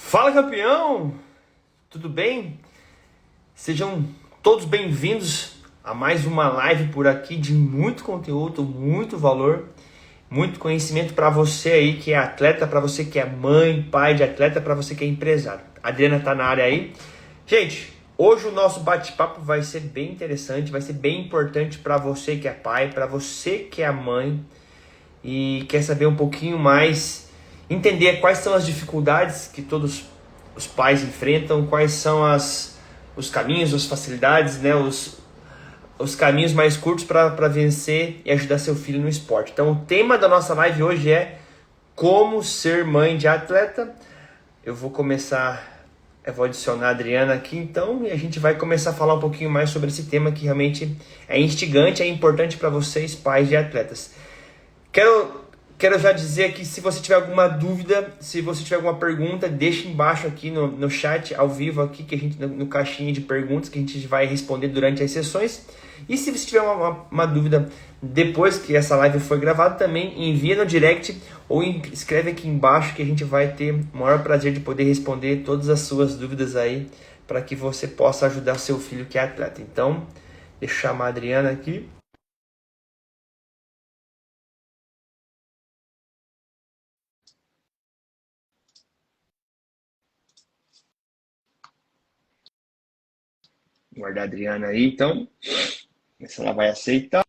Fala, campeão! Tudo bem? Sejam todos bem-vindos a mais uma live por aqui de muito conteúdo, muito valor, muito conhecimento para você aí que é atleta, para você que é mãe, pai de atleta, para você que é empresário. A Adriana tá na área aí. Gente, hoje o nosso bate-papo vai ser bem interessante, vai ser bem importante para você que é pai, para você que é mãe e quer saber um pouquinho mais, entender quais são as dificuldades que todos os pais enfrentam, quais são os caminhos, as facilidades, né, os caminhos mais curtos para vencer e ajudar seu filho no esporte. Então, o tema da nossa live hoje é como ser mãe de atleta. Eu vou adicionar a Adriana aqui então e a gente vai começar a falar um pouquinho mais sobre esse tema que realmente é instigante, é importante para vocês, pais de atletas. Quero já dizer que se você tiver alguma dúvida, se você tiver alguma pergunta, deixa embaixo aqui no chat, ao vivo aqui, que a gente no caixinha de perguntas, que a gente vai responder durante as sessões. E se você tiver uma dúvida depois que essa live foi gravada, também envia no direct ou escreve aqui embaixo que a gente vai ter o maior prazer de poder responder todas as suas dúvidas aí, para que você possa ajudar seu filho que é atleta. Então, deixa eu chamar a Adriana aqui. Guardar a Adriana aí, então. Ver se ela vai aceitar.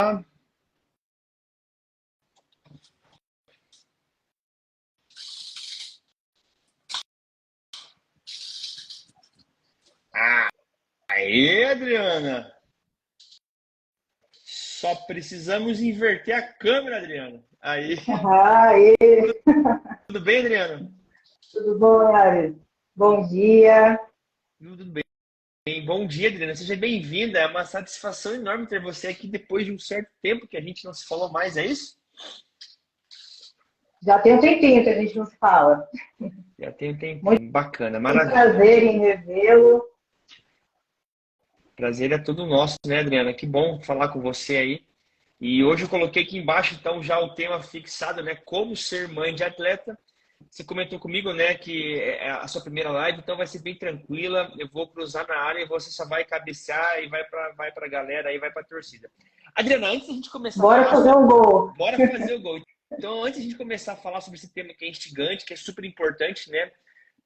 Aê, Adriana! Só precisamos inverter a câmera, Adriana. Aí, Ai, tudo bem, Adriana? tudo bom, Yari? Bom dia. Tudo bem. Bom dia, Adriana. Seja bem-vinda. É uma satisfação enorme ter você aqui depois de um certo tempo que a gente não se falou mais, é isso? Já tem um tempinho que a gente não se fala. Já tem um Muito tempinho. Bacana, maravilha. prazer em revê-lo. Prazer é todo nosso, né, Adriana? Que bom falar com você aí. E hoje eu coloquei aqui embaixo, então, já o tema fixado, né? Como ser mãe de atleta. Você comentou comigo, né, que é a sua primeira live, então vai ser bem tranquila. Eu vou cruzar na área e você só vai cabecear e vai para a galera e vai para a torcida. Adriana, antes da gente começar a Bora falar fazer sobre... um gol. Bora fazer o gol. Então, antes da gente começar a falar sobre esse tema que é instigante, que é super importante, né,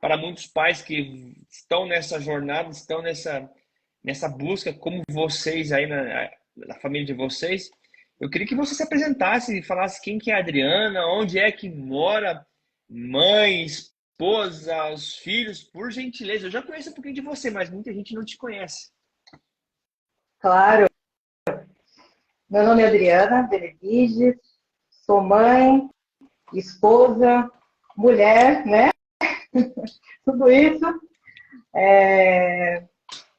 para muitos pais que estão nessa jornada, estão nessa busca, como vocês aí na família de vocês, eu queria que você se apresentasse e falasse quem que é a Adriana, onde é que mora, mãe, esposa, os filhos, por gentileza. Eu já conheço um pouquinho de você, mas muita gente não te conhece. Claro. Meu nome é Adriana Benevides. Sou mãe, esposa, mulher, né? Tudo isso.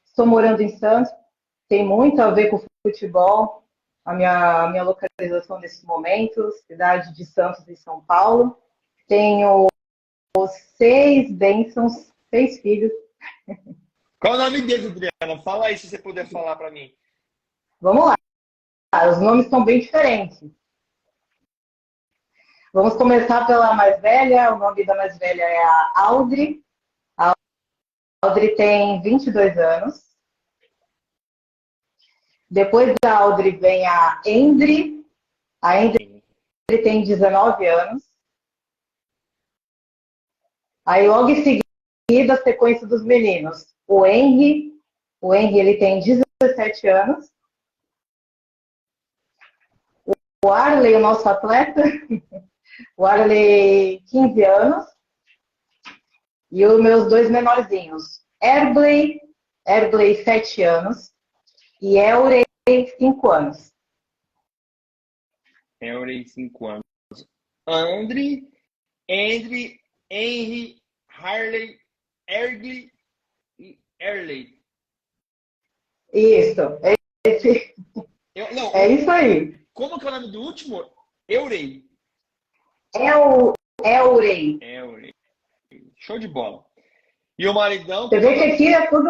Estou morando em Santos. Tem muito a ver com futebol. A minha localização nesse momento, cidade de Santos, em São Paulo. Tenho 6 bênçãos, 6 filhos. Qual o nome deles, Adriana? Fala aí se você puder falar para mim. Vamos lá, os nomes são bem diferentes. Vamos começar pela mais velha. O nome da mais velha é a Audrey. A Audrey tem 22 anos. Depois da Audrey vem a Endry. A Endry tem 19 anos. Aí logo em seguida, a sequência dos meninos. O Henry ele tem 17 anos. O Arley, o nosso atleta, o Arley, 15 anos. E os meus dois menorzinhos, Erbley, 7 anos, e Elrey, 5 anos. Henry, 5 anos. Andre, Henry, Harley, Ergley e Erley. Isso, Não, é isso aí. como que é o nome do último? Eurey. Elrey. Eurey. Show de bola. E o maridão, Você como é vê o que nome? aqui é tudo,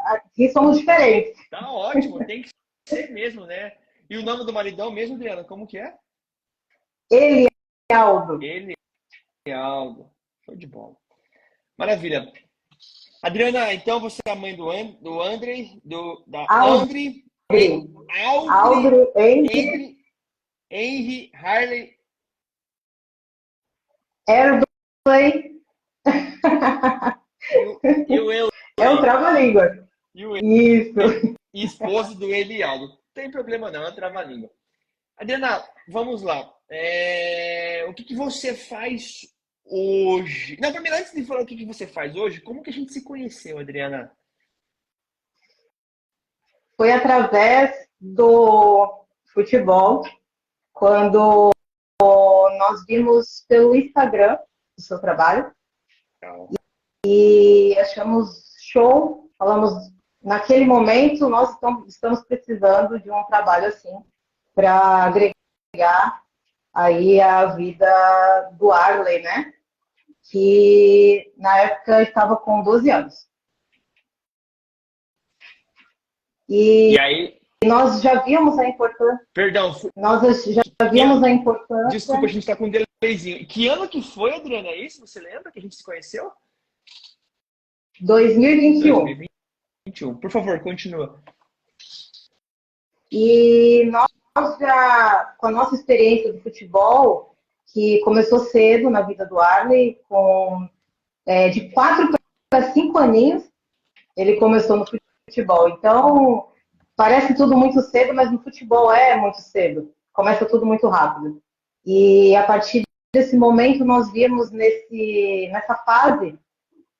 aqui somos diferentes. Tá ótimo, tem que ser mesmo, né? E o nome do maridão mesmo, Adriana, como que é? Ele é Aldo. Ele é Aldo. Show de bola. Maravilha. Adriana, então você é a mãe do André, da Aldri, André, Aldri, Audrey, Henry, Henry, Harley Airplay. e o É o Euler. trava-língua. E o Isso. e esposo do Elialdo. Não tem problema não, é trava-língua. Adriana, vamos lá. O que que você faz hoje? Não, primeiro, antes de falar o que que você faz hoje, como que a gente se conheceu, Adriana? Foi através do futebol, quando nós vimos pelo Instagram o seu trabalho Legal. e achamos show. Falamos, naquele momento, nós estamos precisando de um trabalho assim para agregar aí a vida do Arley, né? Que na época estava com 12 anos. E E aí, nós já víamos a importância, perdão, nós já que víamos a ano? Desculpa, a importância. gente tá com um delayzinho. Que ano que foi, Adriana? É isso? Você lembra que a gente se conheceu? 2021. 2021. Por favor, continua. E nós já, com a nossa experiência do futebol, que começou cedo na vida do Arley, de 4 para 5 aninhos, ele começou no futebol. Então, parece tudo muito cedo, mas no futebol é muito cedo. Começa tudo muito rápido. E a partir desse momento, nós vimos nessa fase,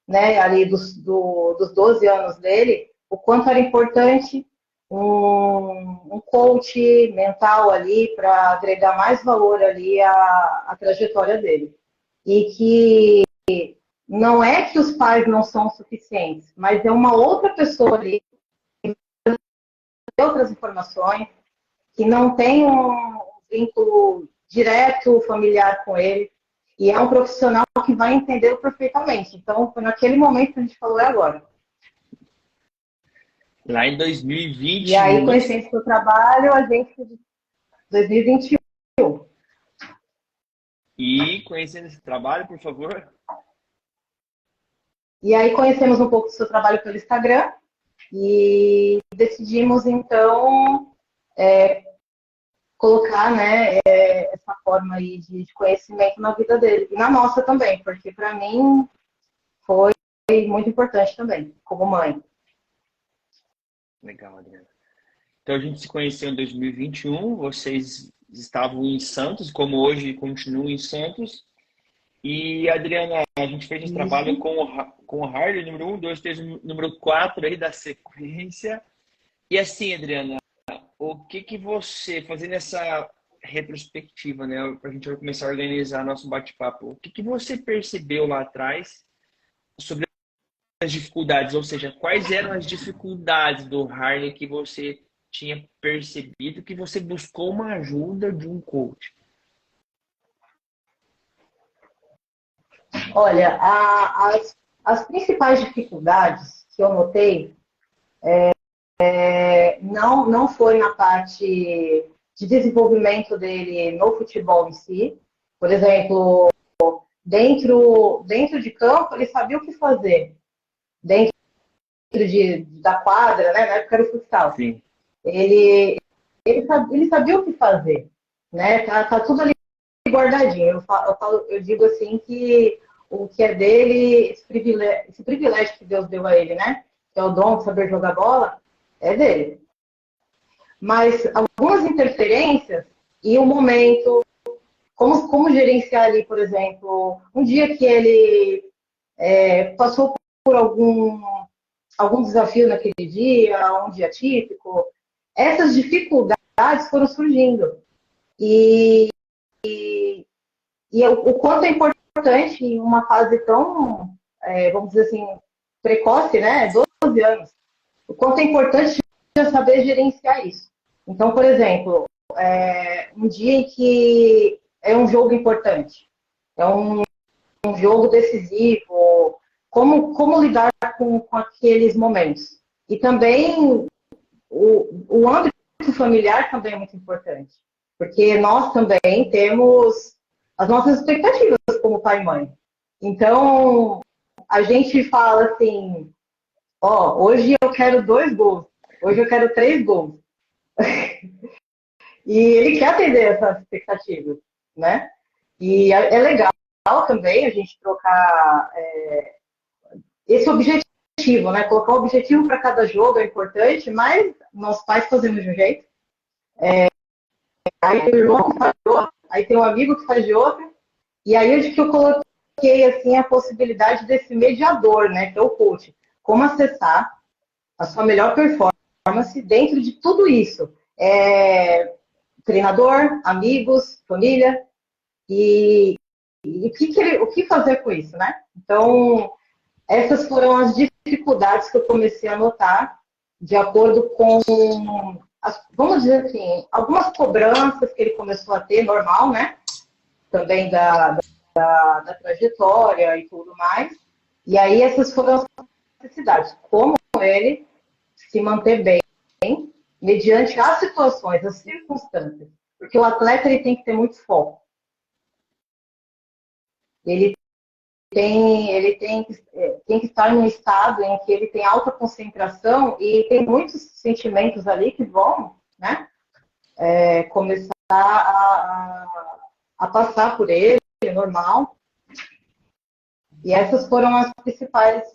né, ali dos 12 anos dele, o quanto era importante um coach mental ali para agregar mais valor ali à trajetória dele. E que não é que os pais não são suficientes, mas é uma outra pessoa ali, outras informações, que não tem um vínculo direto familiar com ele, e é um profissional que vai entendê-lo perfeitamente. Então, foi naquele momento que a gente falou, é agora. Lá em E aí, 2021. conhecendo o seu trabalho, a gente, 2021. E conhecendo esse trabalho, por favor. E aí, conhecemos um pouco do seu trabalho pelo Instagram, e decidimos, então, colocar, né, essa forma aí de conhecimento na vida dele. E na nossa também, porque para mim foi muito importante também, como mãe. Legal, Adriana. Então a gente se conheceu em 2021, vocês estavam em Santos, como hoje continuam em Santos. E, Adriana, a gente fez esse trabalho Isso. com o Harley, número 1, 2, 3, número 4 aí da sequência. E assim, Adriana, o que que você, fazendo essa retrospectiva, né, a gente vai começar a organizar nosso bate-papo, o que que você percebeu lá atrás sobre as dificuldades, ou seja, quais eram as dificuldades do Harley que você tinha percebido que você buscou uma ajuda de um coach? Olha, as principais dificuldades que eu notei não foi na parte de desenvolvimento dele no futebol em si. Por exemplo, dentro de campo, ele sabia o que fazer. Dentro da quadra, né? Na época era o futsal. Sim. Ele sabia o que fazer, né? Tá tudo ali guardadinho. Eu digo assim que o que é dele, esse privilégio que Deus deu a ele, né? Que é o dom de saber jogar bola, é dele. Mas algumas interferências e o momento, como gerenciar ali, por exemplo, um dia que ele passou por algum desafio naquele dia, um dia típico, essas dificuldades foram surgindo. E o quanto é importante em uma fase tão, vamos dizer assim, precoce, né? 12 anos. O quanto é importante já saber gerenciar isso. Então, por exemplo, um dia em que é um jogo importante, é um jogo decisivo, como lidar com aqueles momentos. E também o âmbito familiar também é muito importante, porque nós também temos as nossas expectativas como pai e mãe. Então, a gente fala assim, ó, hoje eu quero 2 gols, hoje eu quero 3 gols. E ele quer atender essas expectativas, né? E é legal também a gente trocar esse objetivo, né? Colocar um objetivo para cada jogo é importante, mas nós pais fazemos de um jeito. Aí tem o irmão que faz de outro, aí tem um amigo que faz de outro. E aí é que eu coloquei assim a possibilidade desse mediador, né? Que é o coach. Como acessar a sua melhor performance dentro de tudo isso. Treinador, amigos, família. E o que fazer com isso, né? Então, essas foram as dificuldades que eu comecei a notar, de acordo com, vamos dizer assim, algumas cobranças que ele começou a ter, normal, né? Também da trajetória e tudo mais. E aí essas foram as necessidades. Como ele se manter bem, mediante as situações, as circunstâncias. Porque o atleta ele tem que ter muito foco. Tem que estar num estado em que ele tem alta concentração e tem muitos sentimentos ali que vão, né, começar a passar por ele, normal. E essas foram os principais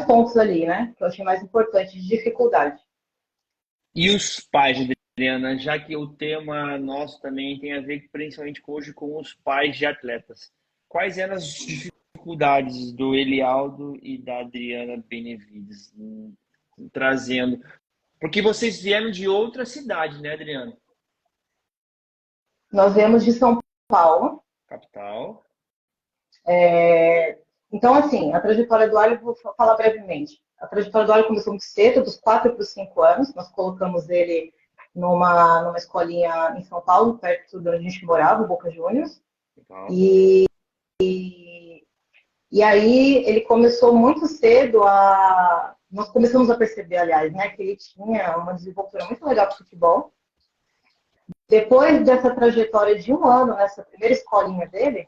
pontos ali, né, que eu achei mais importante de dificuldade. E os pais, Adriana, já que o tema nosso também tem a ver principalmente hoje com os pais de atletas. Quais eram as dificuldades do Elialdo e da Adriana Benevides trazendo? Porque vocês vieram de outra cidade, né, Adriana? Nós viemos de São Paulo. Capital. Então, assim, a trajetória do Alho, vou falar brevemente. A trajetória do Alho começou muito cedo, dos 4 para os 5 anos. Nós colocamos ele numa escolinha em São Paulo, perto de onde a gente morava, Boca Juniors. E aí ele começou muito cedo Nós começamos a perceber, aliás, né, que ele tinha uma desenvoltura muito legal para o futebol. Depois dessa trajetória de 1 ano, nessa primeira escolinha dele,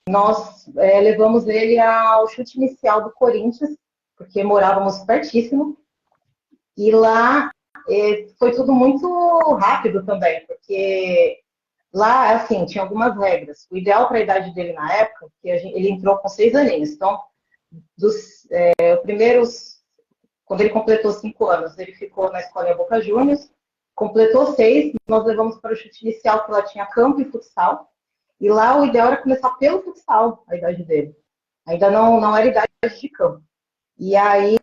nós levamos ele ao chute inicial do Corinthians, porque morávamos pertíssimo. E lá foi tudo muito rápido também, porque lá, assim, tinha algumas regras. O ideal para a idade dele na época, que ele entrou com 6 aninhos. Então, dos primeiros, quando ele completou 5 anos, ele ficou na escolinha Boca Juniors. Completou 6, nós levamos para o chute inicial, que lá tinha campo e futsal. E lá o ideal era começar pelo futsal, a idade dele. Ainda não era idade de campo. E aí,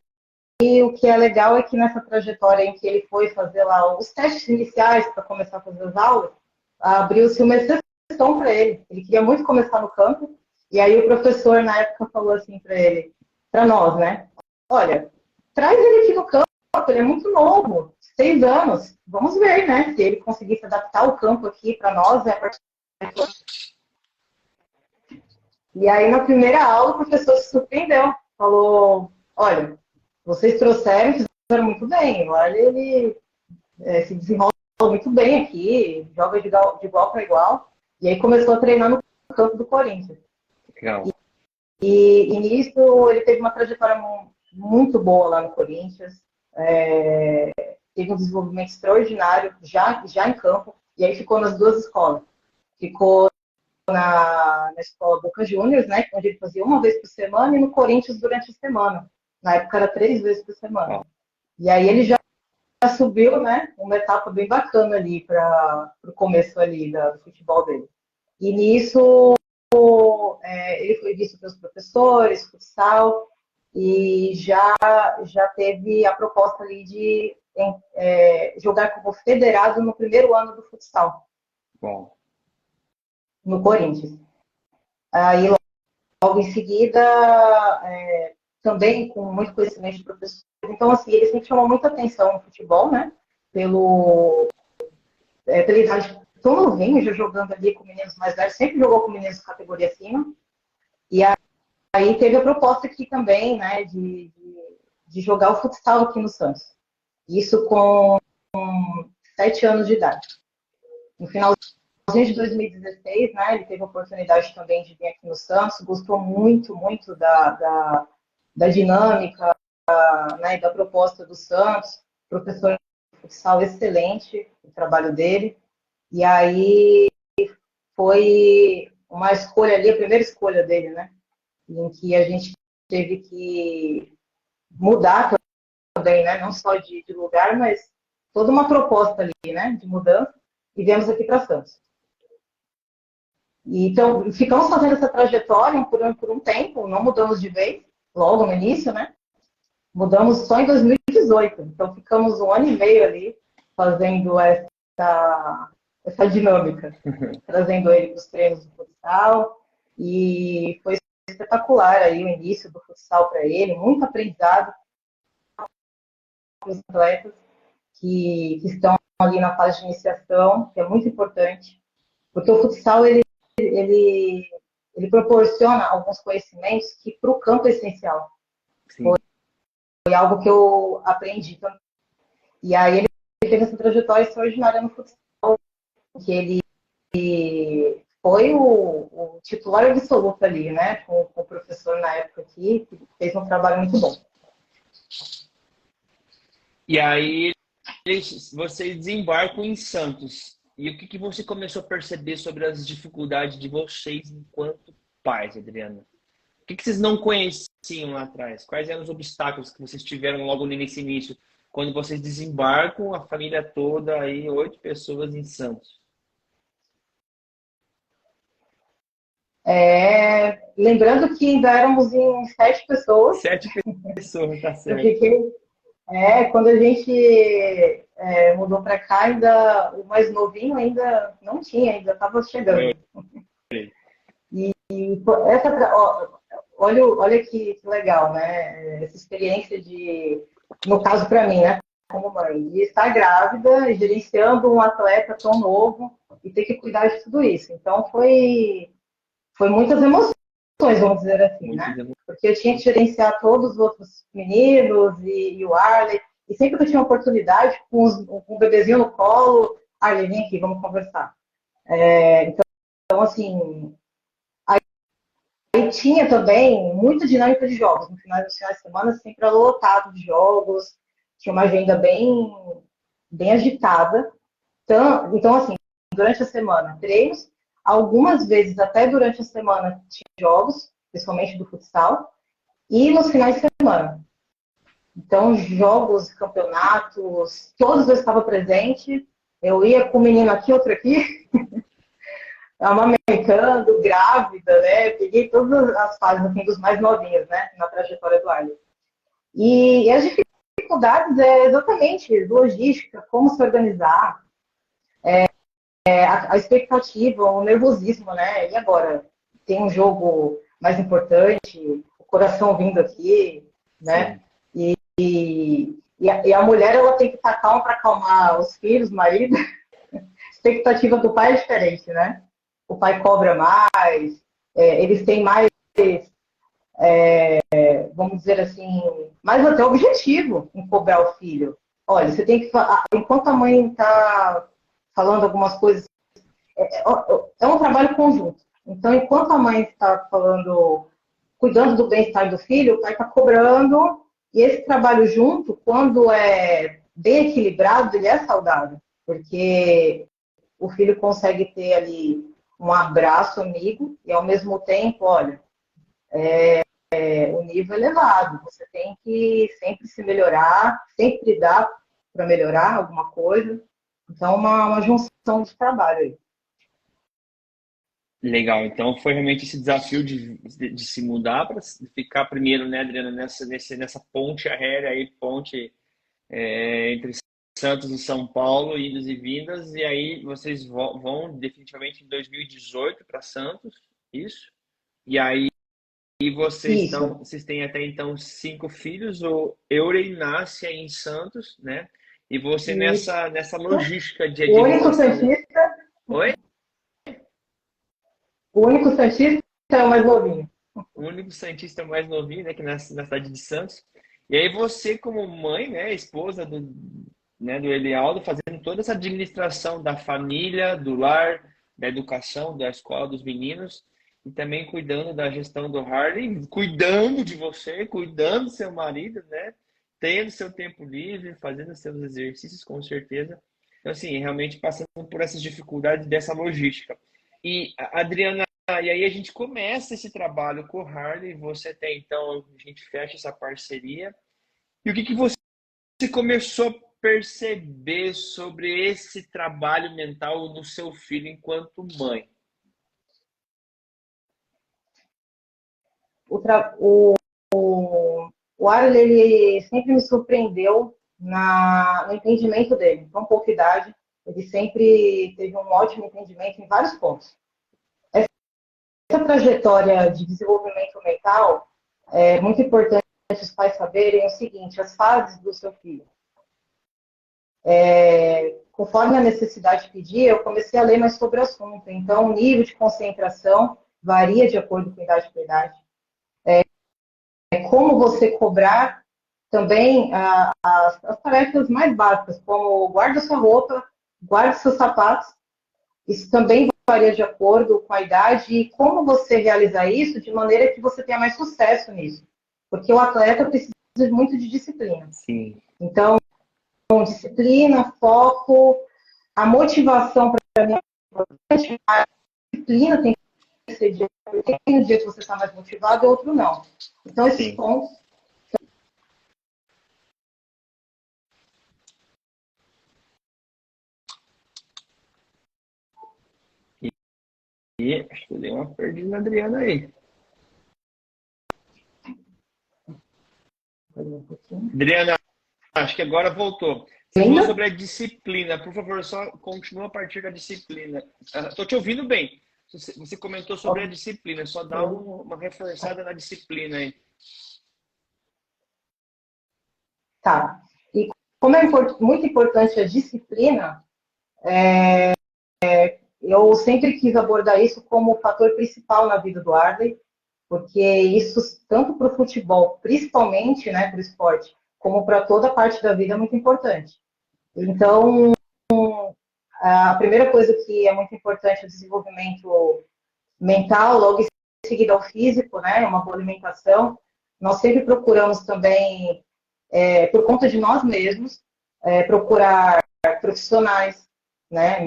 o que é legal é que nessa trajetória em que ele foi fazer lá os testes iniciais para começar a fazer as aulas, abriu-se uma exceção para ele. Ele queria muito começar no campo. E aí o professor, na época, falou assim para ele, para nós, né? Olha, traz ele aqui no campo, ele é muito novo, 6 anos. Vamos ver, né? Se ele conseguir se adaptar ao campo aqui para nós, E aí, na primeira aula, o professor se surpreendeu. Falou, olha, vocês trouxeram, fizeram muito bem. Olha, ele se desenrola muito bem aqui, joga de igual para igual. E aí começou a treinar no campo do Corinthians. Legal. E nisso, ele teve uma trajetória muito boa lá no Corinthians. Teve um desenvolvimento extraordinário já em campo. E aí ficou nas 2 escolas. Ficou na escola Boca Juniors, né, onde ele fazia 1 vez por semana, e no Corinthians durante a semana. Na época era 3 vezes por semana. E aí ele já subiu, né, uma etapa bem bacana ali para o começo ali do futebol dele. E nisso ele foi visto pelos professores, futsal, e já teve a proposta ali de jogar como federado no primeiro ano do futsal. Bom. No Corinthians. Aí, logo em seguida, também com muito conhecimento de professores. Então, assim, ele sempre chamou muita atenção no futebol, né? Pela idade tão novinho, já jogando ali com meninos mais velhos, sempre jogou com meninos de categoria acima. E aí teve a proposta aqui também, né, de jogar o futsal aqui no Santos. Isso com 7 anos de idade. No finalzinho de 2016, né, ele teve a oportunidade também de vir aqui no Santos, gostou muito, muito da dinâmica, né, da proposta do Santos, professor de futsal excelente, o trabalho dele, e aí foi uma escolha ali, a primeira escolha dele, né, em que a gente teve que mudar também, né, não só de lugar, mas toda uma proposta ali, né, de mudança, e viemos aqui para Santos. Então, ficamos fazendo essa trajetória por um tempo, não mudamos de vez, logo no início, né? Mudamos só em 2018. Então, ficamos um ano e meio ali fazendo essa dinâmica, trazendo ele para os treinos do futsal. E foi espetacular aí o início do futsal para ele, muito aprendizado para os atletas que estão ali na fase de iniciação, que é muito importante, porque o futsal ele, ele proporciona alguns conhecimentos que para o campo é essencial. Sim. Foi algo que eu aprendi também. E aí ele teve essa trajetória extraordinária no futsal, que ele foi o titular absoluto ali, né? Com o professor na época aqui, que fez um trabalho muito bom. E aí vocês desembarcam em Santos. E o que você começou a perceber sobre as dificuldades de vocês enquanto pais, Adriana? O que vocês não conheciam lá atrás? Quais eram os obstáculos que vocês tiveram logo nesse início? Quando vocês desembarcam, a família toda, aí 8 pessoas em Santos. Lembrando que ainda éramos em 7 pessoas. 7 pessoas, tá certo. Eu fiquei, quando a gente mudou para cá, ainda o mais novinho ainda não tinha, ainda estava chegando. E olha que legal, né? Essa experiência no caso para mim, né? Como mãe, de estar grávida, gerenciando um atleta tão novo e ter que cuidar de tudo isso. Então foi muitas emoções, vamos dizer assim, né? Porque eu tinha que gerenciar todos os outros meninos e o Arley. E sempre que eu tinha oportunidade, com um bebezinho no colo, Arley, vem aqui, vamos conversar. Então, assim, aí tinha também muita dinâmica de jogos. No final de semana, sempre era lotado de jogos, tinha uma agenda bem agitada. Então, assim, durante a semana, treinos, algumas vezes até durante a semana tinha jogos, principalmente do futsal, e nos finais de semana. Então, jogos, campeonatos, todos eu estava presente. Eu ia com um menino aqui, outro aqui, amamentando, grávida, né? Peguei todas as fases assim, dos mais novinhos, né? Na trajetória do Arley. E as dificuldades é exatamente logística, como se organizar, a expectativa, o nervosismo, né? E agora? Tem um jogo mais importante, o coração vindo aqui, né? E a mulher, ela tem que estar calma para acalmar os filhos, o marido. A expectativa do pai é diferente, né? O pai cobra mais, eles têm mais, vamos dizer assim, mais até objetivo em cobrar o filho. Olha, você tem que, enquanto a mãe está falando algumas coisas, é um trabalho conjunto. Então, enquanto a mãe está falando, cuidando do bem-estar do filho, o pai está cobrando, e esse trabalho junto, quando é bem equilibrado, ele é saudável, porque o filho consegue ter ali um abraço amigo e, ao mesmo tempo, olha, o nível elevado, você tem que sempre se melhorar, sempre dar para melhorar alguma coisa. Então, uma junção de trabalho aí. Legal, então foi realmente esse desafio de se mudar para ficar primeiro, né, Adriana, nessa ponte aérea aí, ponte entre Santos e São Paulo, idas e vindas, e aí vocês vão definitivamente em 2018 para Santos, isso? E aí vocês têm até então 5 filhos, o Eurey nasce aí em Santos, né? E você nessa logística de o único santista. Oi? O único santista é o mais novinho. O único santista mais novinho, né, que nasce na cidade de Santos. E aí você, como mãe, né, esposa do Elialdo, fazendo toda essa administração da família, do lar, da educação, da escola dos meninos, e também cuidando da gestão do Harley, cuidando de você, cuidando do seu marido, né? Tendo seu tempo livre, fazendo seus exercícios, com certeza. Então, assim, realmente passando por essas dificuldades dessa logística. E, Adriana, e aí a gente começa esse trabalho com o Harley, você tem, então, a gente fecha essa parceria. E o que você começou a perceber sobre esse trabalho mental do seu filho enquanto mãe? O Arley, ele sempre me surpreendeu no entendimento dele. Com pouca idade, ele sempre teve um ótimo entendimento em vários pontos. Essa trajetória de desenvolvimento mental é muito importante os pais saberem o seguinte: as fases do seu filho. Conforme a necessidade pedia, eu comecei a ler mais sobre o assunto. Então, o nível de concentração varia de acordo com idade por idade. Como você cobrar também as tarefas mais básicas, como guarda sua roupa, guarda seus sapatos. Isso também varia de acordo com a idade e como você realizar isso de maneira que você tenha mais sucesso nisso. Porque o atleta precisa muito de disciplina. Sim. Então, disciplina, foco, a motivação para mim é importante. A disciplina tem que ser dia. Tem um dia que você está mais motivado e outro não. Então, esses pontos. E acho que eu dei uma perdida na Adriana aí. Adriana, acho que agora voltou. Você falou sobre a disciplina. Por favor, só continua a partir da disciplina. Estou te ouvindo bem. Você comentou sobre a disciplina. Só dá uma reforçada na disciplina aí. Tá. E como é muito importante a disciplina, eu sempre quis abordar isso como o fator principal na vida do Arley, porque isso, tanto para o futebol, principalmente, né, para o esporte, como para toda a parte da vida, é muito importante. Então, a primeira coisa que é muito importante é o desenvolvimento mental, logo em seguida ao físico, né, uma boa alimentação. Nós sempre procuramos também, por conta de nós mesmos, procurar profissionais, né,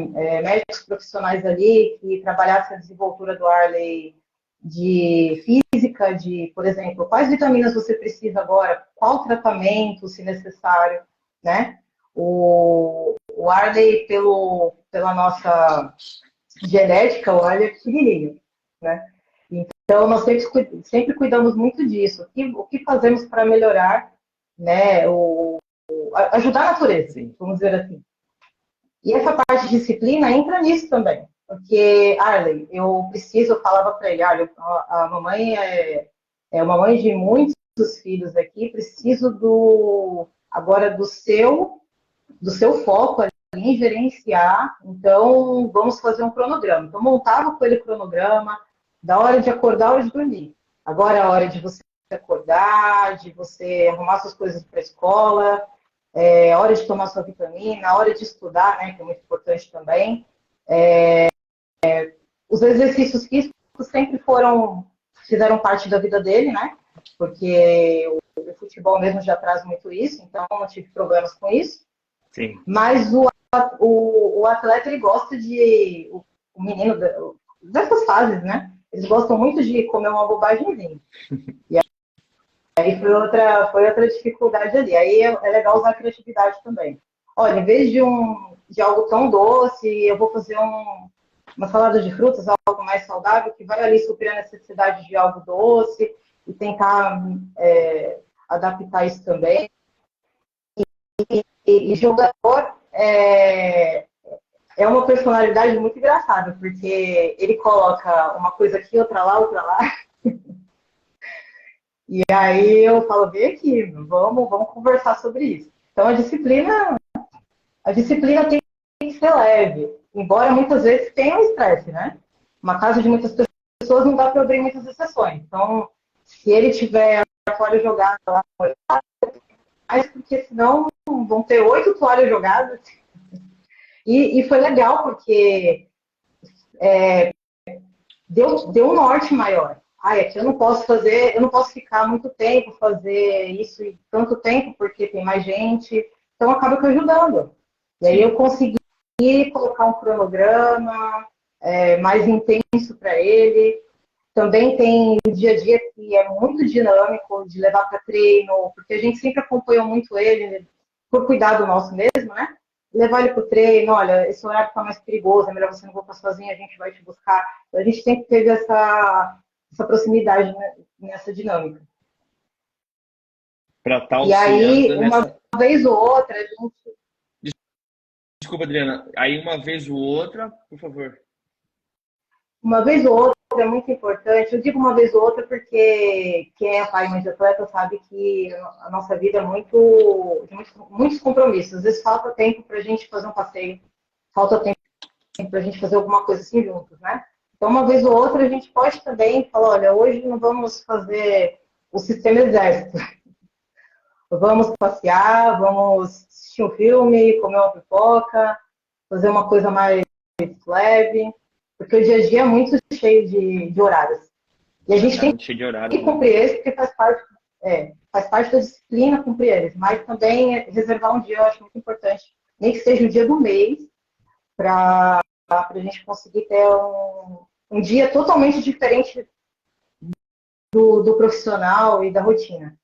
médicos profissionais ali que trabalhassem a desenvoltura do Arley de física, de, por exemplo, quais vitaminas você precisa agora, qual tratamento, se necessário, né? O Arley, pela nossa genética, o Arley é pequenininho, né? Então, nós sempre cuidamos muito disso. O que fazemos para melhorar, né, ajudar a natureza, vamos dizer assim. E essa parte de disciplina entra nisso também. Porque, Arley, eu falava para ele, Arley, a mamãe é uma mãe de muitos filhos aqui, preciso agora do seu foco ali em gerenciar, então vamos fazer um cronograma. Então, montava com ele o cronograma, da hora de acordar, hora de dormir. Agora é a hora de você acordar, de você arrumar suas coisas para a escola, a hora de tomar sua vitamina, a hora de estudar, né, que é muito importante também. Os exercícios físicos sempre fizeram parte da vida dele, né? Porque o futebol mesmo já traz muito isso, então não tive problemas com isso. Sim. Mas o atleta, ele gosta o menino dessas fases, né? Eles gostam muito de comer uma bobagemzinha. E aí foi outra dificuldade ali. Aí é legal usar a criatividade também. Olha, em vez de algo tão doce, eu vou fazer uma salada de frutas, algo mais saudável, que vai ali suprir a necessidade de algo doce e tentar adaptar isso também. E jogador é uma personalidade muito engraçada, porque ele coloca uma coisa aqui, outra lá, outra lá. E aí eu falo, vem aqui, vamos conversar sobre isso. Então a disciplina tem que ser leve, embora muitas vezes tenha um estresse, né? Uma casa de muitas pessoas não dá para abrir muitas exceções. Então, se ele tiver a toalha jogada lá, porque senão vão ter 8 toalhas jogadas. E foi legal, porque deu um norte maior. Aqui eu não posso fazer, eu não posso ficar muito tempo, fazer isso e tanto tempo, porque tem mais gente. Então acaba que ajudando. E aí eu consegui colocar um cronograma mais intenso para ele. Também tem o dia a dia que é muito dinâmico, de levar para treino, porque a gente sempre acompanhou muito ele, por cuidado nosso mesmo, né? Levar ele para o treino, olha, esse horário está mais perigoso, é melhor você não voltar sozinho, a gente vai te buscar. A gente sempre teve essa proximidade, né, nessa dinâmica. Para estar E aí, auxiliando nessa. uma vez ou outra, a gente. Desculpa, Adriana. Aí uma vez ou outra, por favor. Uma vez ou outra é muito importante. Eu digo uma vez ou outra porque quem é pai e mãe de atleta sabe que a nossa vida é de muitos compromissos. Às vezes falta tempo para a gente fazer um passeio, falta tempo para a gente fazer alguma coisa assim juntos, né? Então, uma vez ou outra, a gente pode também falar, olha, hoje não vamos fazer o sistema exército. Vamos passear, vamos assistir um filme, comer uma pipoca, fazer uma coisa mais leve, porque o dia a dia é muito cheio de horários. E a gente tem Cheio de horário, que cumprir eles, porque faz parte da disciplina cumprir eles, mas também reservar um dia eu acho muito importante, nem que seja o dia do mês, para a gente conseguir ter um dia totalmente diferente do profissional e da rotina.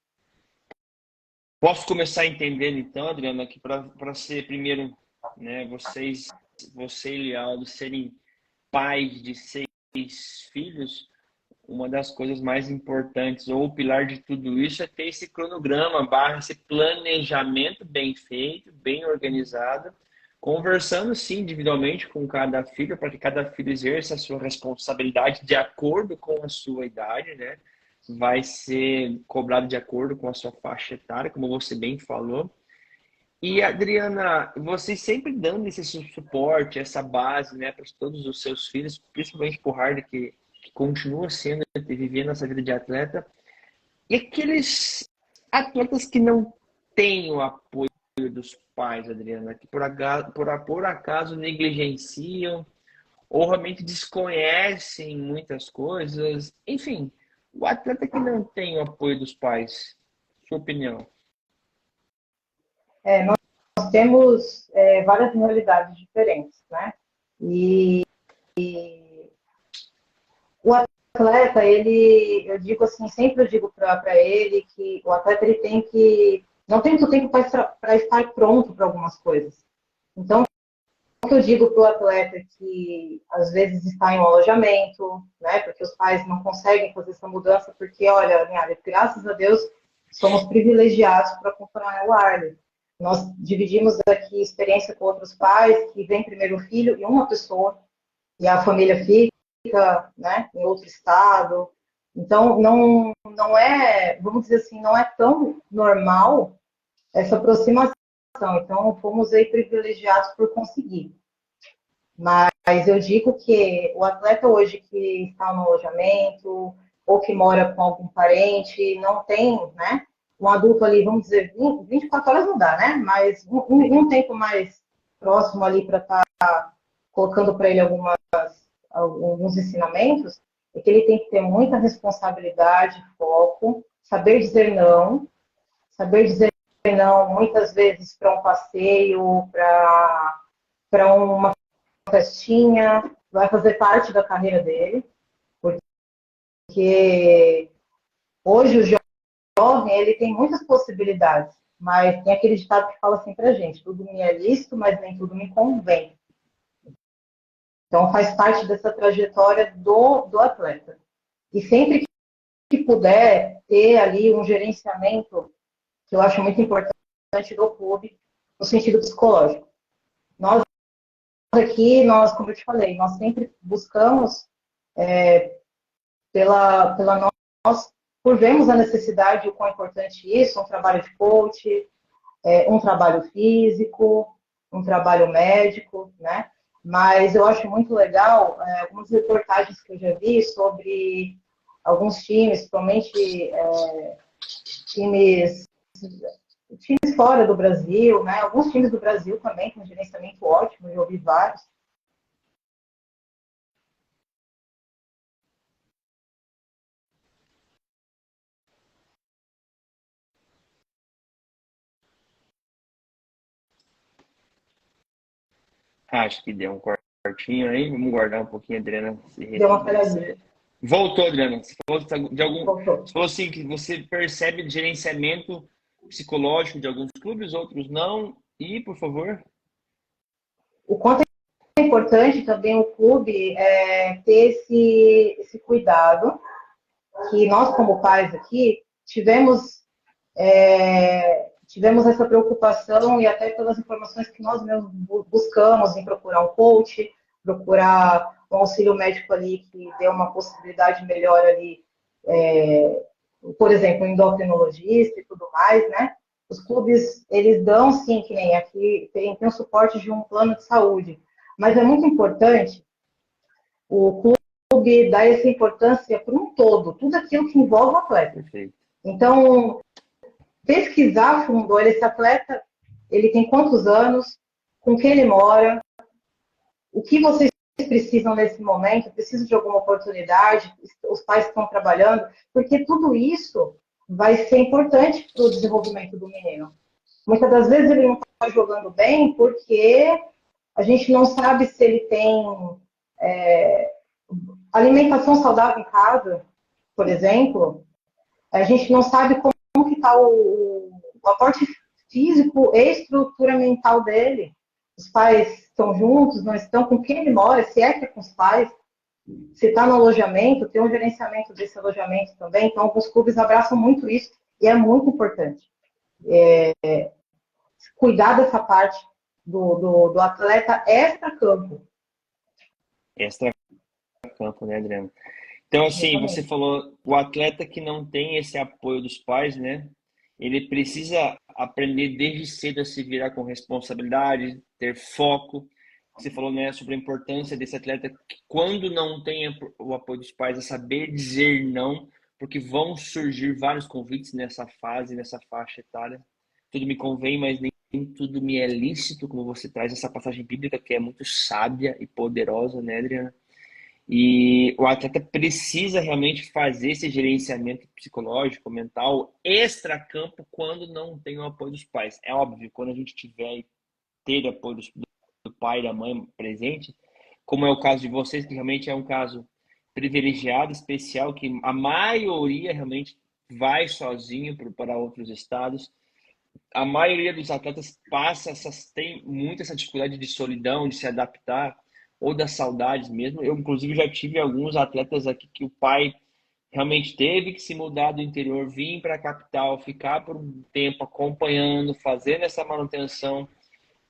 Posso começar entendendo então, Adriana, que para ser primeiro, né, você e Lealdo serem pais de 6 filhos, uma das coisas mais importantes ou o pilar de tudo isso é ter esse cronograma, esse planejamento bem feito, bem organizado, conversando sim individualmente com cada filho, para que cada filho exerça a sua responsabilidade de acordo com a sua idade, né? Vai ser cobrado de acordo com a sua faixa etária, como você bem falou. E, Adriana, você sempre dando esse suporte, essa base, né, para todos os seus filhos, principalmente para o Hardy, que continua sendo, vivendo essa vida de atleta. E aqueles atletas que não têm o apoio dos pais, Adriana, que por acaso negligenciam ou realmente desconhecem muitas coisas. Enfim, o atleta que não tem o apoio dos pais, sua opinião? Nós temos várias realidades diferentes, né? E o atleta, eu digo assim, sempre eu digo para ele que o atleta ele tem que não tem muito tempo para estar pronto para algumas coisas. Então, o que eu digo para o atleta que às vezes está em um alojamento, né? Porque os pais não conseguem fazer essa mudança, porque, olha, graças a Deus, somos privilegiados para acompanhar o Arley. Nós dividimos aqui experiência com outros pais que vem primeiro o filho e uma pessoa, e a família fica, né, em outro estado. Então, não é, vamos dizer assim, não é tão normal essa aproximação. Então, fomos aí privilegiados por conseguir. Mas eu digo que o atleta hoje que está no alojamento ou que mora com algum parente, não tem, né? Um adulto ali, vamos dizer, 24 horas não dá, né? Mas um tempo mais próximo ali para estar colocando para ele alguns ensinamentos, é que ele tem que ter muita responsabilidade, foco, saber dizer não muitas vezes para um passeio, para uma festinha, vai fazer parte da carreira dele, porque hoje o jovem ele tem muitas possibilidades, mas tem aquele ditado que fala assim pra gente, tudo me é lícito, mas nem tudo me convém. Então faz parte dessa trajetória do atleta. E sempre que puder ter ali um gerenciamento, que eu acho muito importante do clube, no sentido psicológico. Nós aqui, como eu te falei, nós sempre buscamos nós por vermos a necessidade, o quão importante isso, um trabalho de coach, um trabalho físico, um trabalho médico, né? Mas eu acho muito legal algumas reportagens que eu já vi sobre alguns times, principalmente times fora do Brasil, né? Alguns times do Brasil também com gerenciamento ótimo, eu ouvi vários. Acho que deu um cortinho aí. Vamos guardar um pouquinho, Adriana, se Deu uma falhadinha. restabelecer. Voltou, Adriana. Você falou de algum. Voltou. Você falou assim que você percebe gerenciamento psicológico de alguns clubes, outros não. E, por favor. O quanto é importante também o clube ter esse cuidado, que nós, como pais aqui, tivemos essa preocupação e até pelas informações que nós mesmos buscamos em procurar um coach, procurar um auxílio médico ali que dê uma possibilidade melhor ali, por exemplo, um endocrinologista e tudo mais, né? Os clubes, eles dão sim, que nem aqui, tem o suporte de um plano de saúde, mas é muito importante o clube dar essa importância para um todo, tudo aquilo que envolve o atleta. Perfeito. Então, pesquisar a fundo, olha, esse atleta, ele tem quantos anos, com quem ele mora, o que vocês precisam nesse momento, precisam de alguma oportunidade, os pais estão trabalhando, porque tudo isso vai ser importante para o desenvolvimento do menino. Muitas das vezes ele não está jogando bem porque a gente não sabe se ele tem alimentação saudável em casa, por exemplo, a gente não sabe como que está o aporte físico e estrutura mental dele. Os pais estão juntos, não estão, com quem ele mora, se é que é com os pais, se está no alojamento, tem um gerenciamento desse alojamento também. Então, alguns clubes abraçam muito isso e é muito importante. Cuidar dessa parte do atleta extra-campo. Extra-campo, né, Adriano? Então, assim, você Exatamente. falou, o atleta que não tem esse apoio dos pais, né? Ele precisa aprender desde cedo a se virar com responsabilidade, ter foco. Você falou, né, sobre a importância desse atleta que quando não tem o apoio dos pais, a saber dizer não, porque vão surgir vários convites nessa fase, nessa faixa etária. Tudo me convém, mas nem tudo me é lícito, como você traz essa passagem bíblica que é muito sábia e poderosa, né, Adriana? E o atleta precisa realmente fazer esse gerenciamento psicológico, mental, extra-campo, quando não tem o apoio dos pais. É óbvio, quando a gente tiver e ter apoio do pai e da mãe presente, como é o caso de vocês, que realmente é um caso privilegiado, especial, que a maioria realmente vai sozinho para outros estados. A maioria dos atletas tem muito essa dificuldade de solidão, de se adaptar, ou das saudades mesmo. Eu, inclusive, já tive alguns atletas aqui que o pai realmente teve que se mudar do interior, vir para a capital, ficar por um tempo acompanhando, fazendo essa manutenção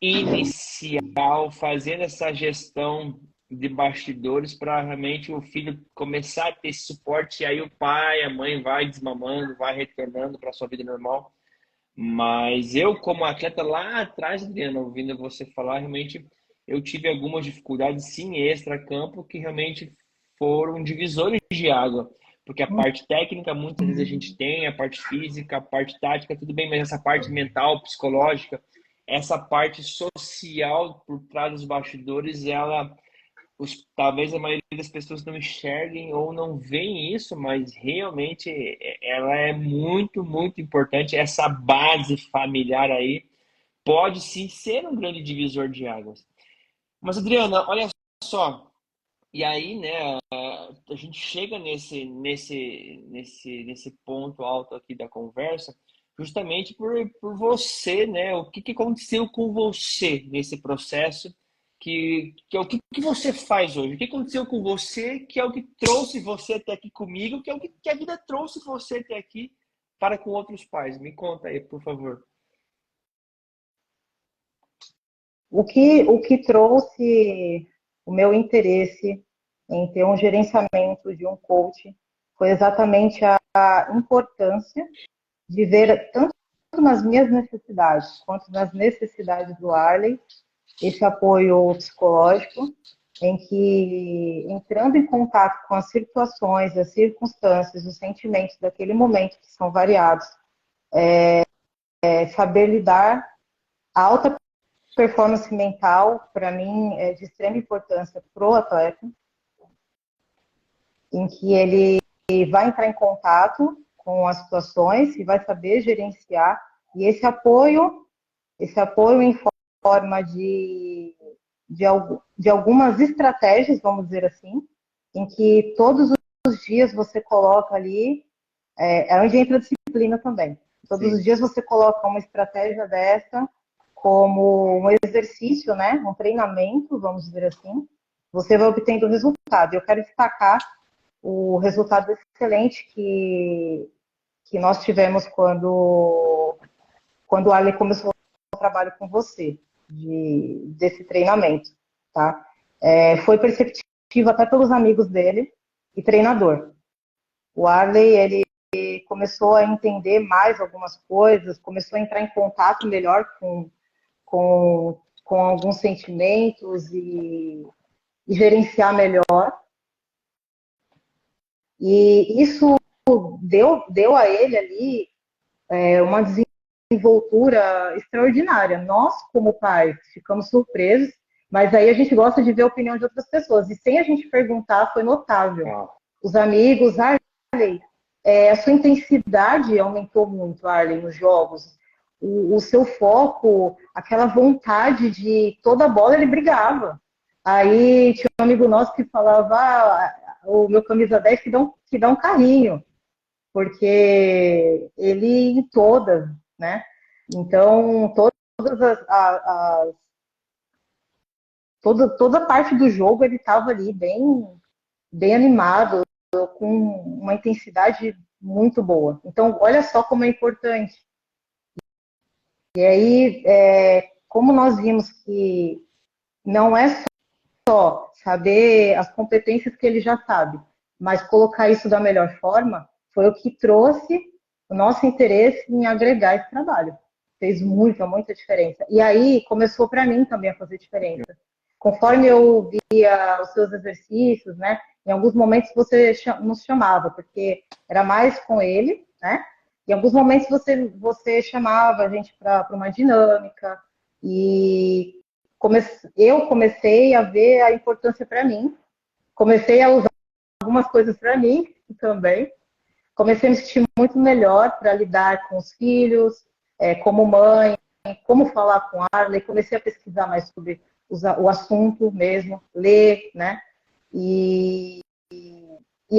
inicial, fazendo essa gestão de bastidores para realmente o filho começar a ter esse suporte, e aí o pai, a mãe vai desmamando, vai retornando para a sua vida normal. Mas eu, como atleta lá atrás, Adriano, ouvindo você falar, realmente eu tive algumas dificuldades, sim, extra-campo, que realmente foram divisores de água. Porque a parte técnica, muitas vezes a gente tem, a parte física, a parte tática, tudo bem, mas essa parte mental, psicológica, essa parte social por trás dos bastidores, talvez a maioria das pessoas não enxerguem ou não veem isso, mas realmente ela é muito, muito importante. Essa base familiar aí pode sim ser um grande divisor de águas. Mas, Adriana, olha só, e aí, né, a gente chega nesse ponto alto aqui da conversa, justamente por você, né? O que aconteceu com você nesse processo? Que é o que você faz hoje? O que aconteceu com você que é o que trouxe você até aqui comigo, que é o que a vida trouxe você até aqui para com outros pais? Me conta aí, por favor. O que trouxe o meu interesse em ter um gerenciamento de um coach foi exatamente a importância de ver tanto nas minhas necessidades quanto nas necessidades do Arley esse apoio psicológico em que, entrando em contato com as situações, as circunstâncias, os sentimentos daquele momento, que são variados, saber lidar. A alta performance mental, para mim, é de extrema importância para o atleta, em que ele vai entrar em contato com as situações e vai saber gerenciar. E esse apoio em forma de de algumas estratégias, vamos dizer assim, em que todos os dias você coloca ali, é onde entra a disciplina também. Todos os dias você coloca uma estratégia dessa como um exercício, né, um treinamento, vamos dizer assim, você vai obtendo resultado. Eu quero destacar o resultado excelente que nós tivemos quando o Arley começou o trabalho com você, desse treinamento, tá? Foi perceptível até pelos amigos dele e treinador. O Arley, ele começou a entender mais algumas coisas, começou a entrar em contato melhor com alguns sentimentos e gerenciar melhor. E isso deu a ele ali uma desenvoltura extraordinária. Nós, como pais, ficamos surpresos, mas aí a gente gosta de ver a opinião de outras pessoas. E sem a gente perguntar, foi notável. Os amigos, Arley, a sua intensidade aumentou muito, Arley, nos jogos. O seu foco, aquela vontade de toda bola ele brigava. Aí tinha um amigo nosso que falava, o meu camisa 10 que dá um carrinho, porque ele em todas, né? Então, toda parte do jogo ele estava ali bem animado, com uma intensidade muito boa. Então, olha só como é importante. E aí, como nós vimos que não é só saber as competências que ele já sabe, mas colocar isso da melhor forma, foi o que trouxe o nosso interesse em agregar esse trabalho. Fez muita diferença. E aí começou para mim também a fazer diferença. Conforme eu via os seus exercícios, né? Em alguns momentos você nos chamava, porque era mais com ele, né? Em alguns momentos você chamava a gente para uma dinâmica. E eu comecei a ver a importância para mim. Comecei a usar algumas coisas para mim também. Comecei a me sentir muito melhor para lidar com os filhos, como mãe, como falar com Arley. Comecei a pesquisar mais sobre o assunto mesmo, ler, né? E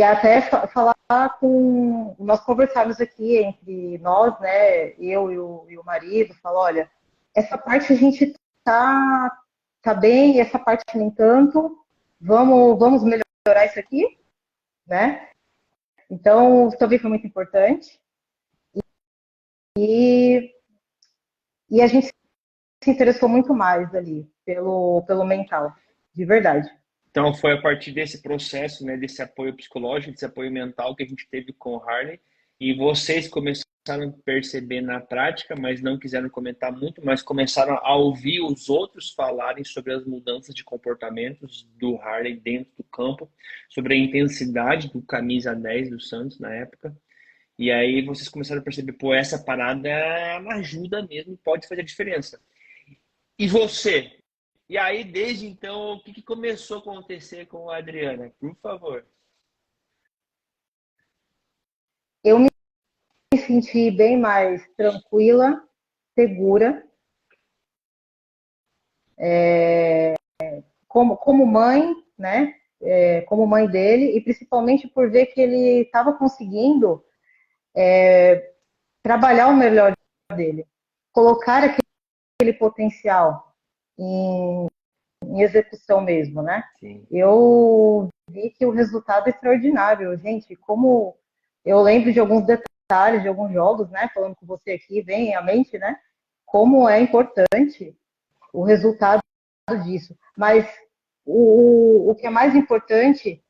até falar com... Nós conversávamos aqui entre nós, né? Eu e o marido, falar, olha, essa parte a gente tá bem, essa parte nem tanto, vamos melhorar isso aqui, né? Então, também foi muito importante. E a gente se interessou muito mais ali pelo mental, de verdade. Então foi a partir desse processo, né, desse apoio psicológico, desse apoio mental que a gente teve com o Harley, e vocês começaram a perceber na prática, mas não quiseram comentar muito, mas começaram a ouvir os outros falarem sobre as mudanças de comportamentos do Harley dentro do campo, sobre a intensidade do camisa 10 do Santos na época. E aí vocês começaram a perceber, pô, essa parada ela ajuda mesmo, pode fazer a diferença. E você? E aí, desde então, o que começou a acontecer com a Adriana? Por favor. Eu me senti bem mais tranquila, segura, como mãe, né? Como mãe dele, e principalmente por ver que ele estava conseguindo trabalhar o melhor dele, colocar aquele potencial em execução mesmo, né? Sim. Eu vi que o resultado é extraordinário. Gente, como eu lembro de alguns detalhes de alguns jogos, né? Falando com você aqui, vem à mente, né? Como é importante o resultado disso. Mas o que é mais importante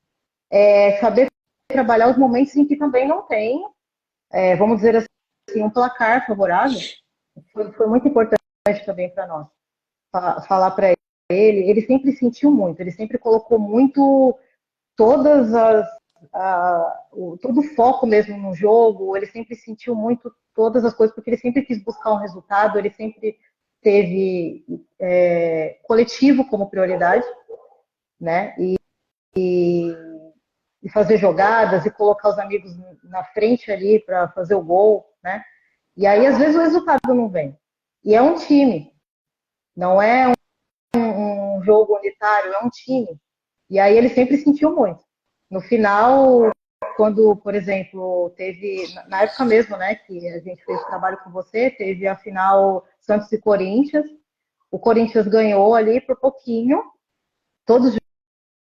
é saber trabalhar os momentos em que também não tem, vamos dizer assim, um placar favorável. Foi muito importante também para nós falar para ele. Ele sempre sentiu muito, ele sempre colocou muito todas todo o foco mesmo no jogo, ele sempre sentiu muito todas as coisas, porque ele sempre quis buscar um resultado, ele sempre teve coletivo como prioridade, né? E fazer jogadas e colocar os amigos na frente ali para fazer o gol, né? E aí, às vezes, o resultado não vem. E é um time, não é um jogo unitário, é um time. E aí ele sempre sentiu muito. No final, quando, por exemplo, teve, na época mesmo, né, que a gente fez o trabalho com você, teve a final Santos e Corinthians. O Corinthians ganhou ali por pouquinho. Todos os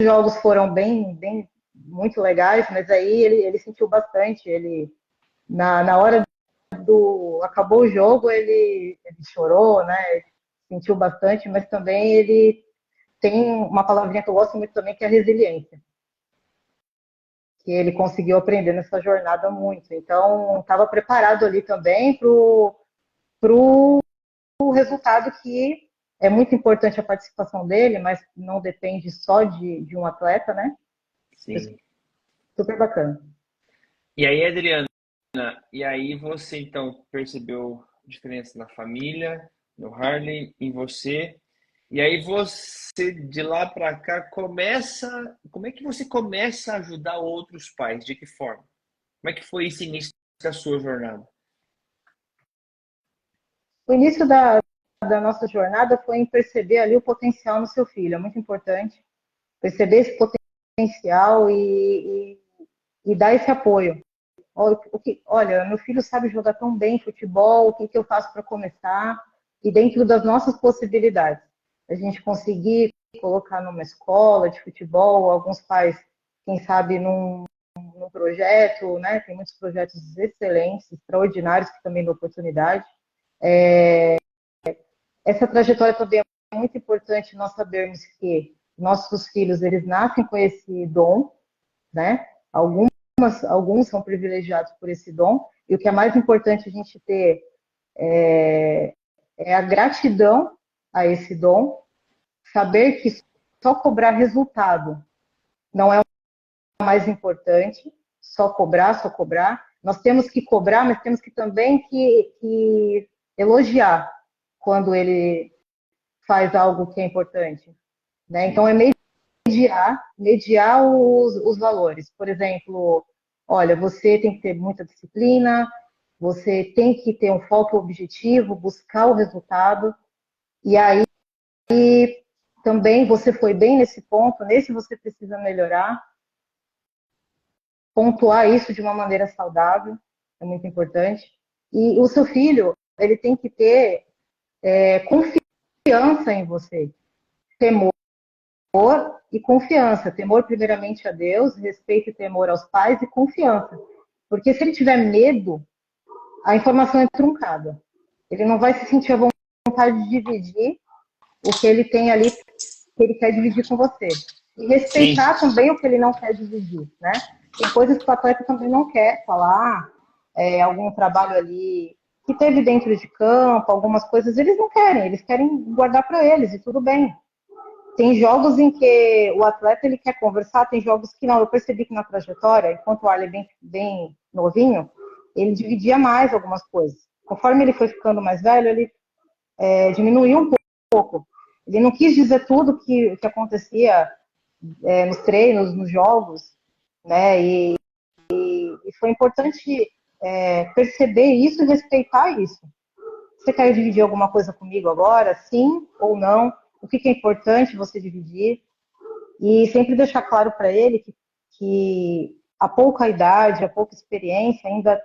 jogos foram muito legais, mas aí ele sentiu bastante. Ele, na hora acabou o jogo, ele chorou, né? Sentiu bastante, mas também ele tem uma palavrinha que eu gosto muito também, que é a resiliência. Que ele conseguiu aprender nessa jornada muito. Então, estava preparado ali também para o resultado, que é muito importante a participação dele, mas não depende só de um atleta, né? Sim. Super bacana. E aí, Adriana, e aí você então percebeu diferença na família, no Harley, em você. E aí você de lá para cá começa, como é que você começa a ajudar outros pais? De que forma? Como é que foi esse início da sua jornada? O início da nossa jornada foi em perceber ali o potencial no seu filho. É muito importante perceber esse potencial e dar esse apoio. Olha, meu filho sabe jogar tão bem futebol, o que eu faço para começar? E dentro das nossas possibilidades, a gente conseguir colocar numa escola de futebol, alguns pais, quem sabe, num projeto, né? Tem muitos projetos excelentes, extraordinários, que também dão oportunidade. Essa trajetória também é muito importante nós sabermos que nossos filhos, eles nascem com esse dom, né? Alguns são privilegiados por esse dom, e o que é mais importante a gente ter é a gratidão a esse dom, saber que só cobrar resultado não é o mais importante, só cobrar. Nós temos que cobrar, mas temos que também que elogiar quando ele faz algo que é importante. Né? Então, é mediar os valores. Por exemplo, olha, você tem que ter muita disciplina, você tem que ter um foco objetivo, buscar o resultado, e aí também você foi bem nesse ponto, nesse você precisa melhorar, pontuar isso de uma maneira saudável, é muito importante. E o seu filho, ele tem que ter confiança em você, temor e confiança. Temor primeiramente a Deus, respeito e temor aos pais e confiança. Porque se ele tiver medo, a informação é truncada. Ele não vai se sentir à vontade de dividir o que ele tem ali, que ele quer dividir com você. E respeitar Sim. também o que ele não quer dividir, né? Tem coisas que o atleta também não quer falar, algum trabalho ali que teve dentro de campo, algumas coisas eles não querem, eles querem guardar para eles, e tudo bem. Tem jogos em que o atleta ele quer conversar, tem jogos que não. Eu percebi que na trajetória, enquanto o Arley é bem novinho, ele dividia mais algumas coisas. Conforme ele foi ficando mais velho, ele diminuiu um pouco. Ele não quis dizer tudo que acontecia nos treinos, nos jogos, né? E foi importante perceber isso e respeitar isso. Você quer dividir alguma coisa comigo agora? Sim ou não? O que é importante você dividir? E sempre deixar claro para ele que a pouca idade, a pouca experiência ainda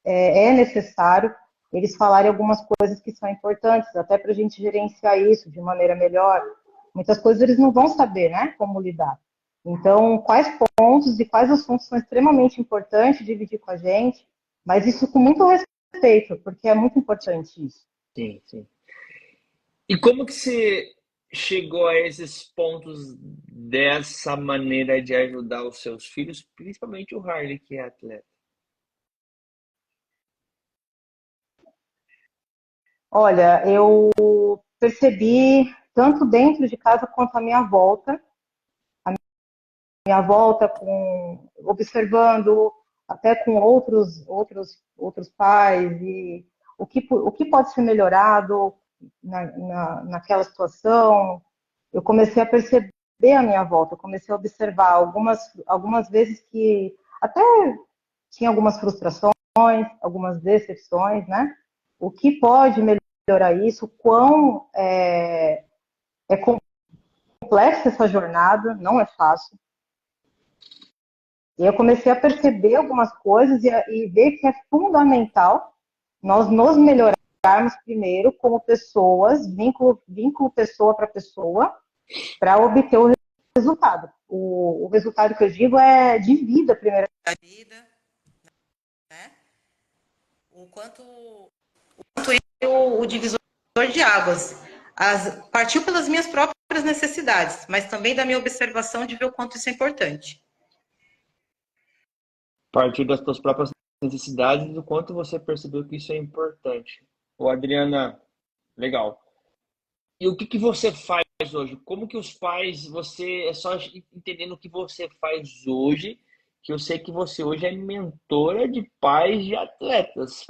é necessário eles falarem algumas coisas que são importantes, até para a gente gerenciar isso de maneira melhor. Muitas coisas eles não vão saber, né, como lidar. Então, quais pontos e quais assuntos são extremamente importantes dividir com a gente, mas isso com muito respeito, porque é muito importante isso. Sim, sim. E como que você chegou a esses pontos dessa maneira de ajudar os seus filhos, principalmente o Harley, que é atleta? Olha, eu percebi tanto dentro de casa quanto à minha volta, observando até com outros pais, e o que pode ser melhorado naquela situação. Eu comecei a perceber a minha volta, eu comecei a observar algumas vezes que até tinha algumas frustrações, algumas decepções, né? O que pode melhorar isso, quão é complexa essa jornada, não é fácil. E eu comecei a perceber algumas coisas e ver que é fundamental nós nos melhorarmos primeiro como pessoas, vínculo pessoa para pessoa, para obter o resultado. O resultado que eu digo é de vida, primeiro. Da vida, né? O quanto o divisor de águas. Partiu pelas minhas próprias necessidades, mas também da minha observação de ver o quanto isso é importante. Partir das suas próprias necessidades e do quanto você percebeu que isso é importante. Ô, Adriana, legal. E o que que você faz hoje? Como que os pais, você é só entendendo o que você faz hoje, que eu sei que você hoje é mentora de pais de atletas.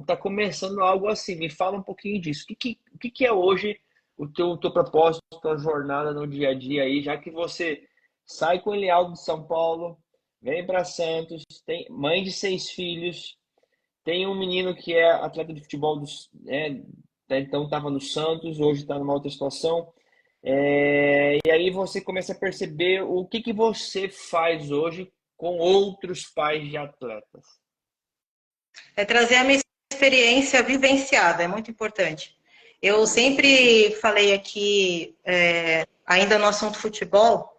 Tá começando algo assim. Me fala um pouquinho disso. O que que é hoje o teu propósito, a tua jornada no dia a dia aí, já que você sai com o Elialdo de São Paulo, vem para Santos, tem mãe de 6 filhos, tem um menino que é atleta de futebol então estava no Santos, hoje está numa outra situação. E aí você começa a perceber o que que você faz hoje com outros pais de atletas. É trazer a minha experiência vivenciada, é muito importante. Eu sempre falei aqui, ainda no assunto futebol,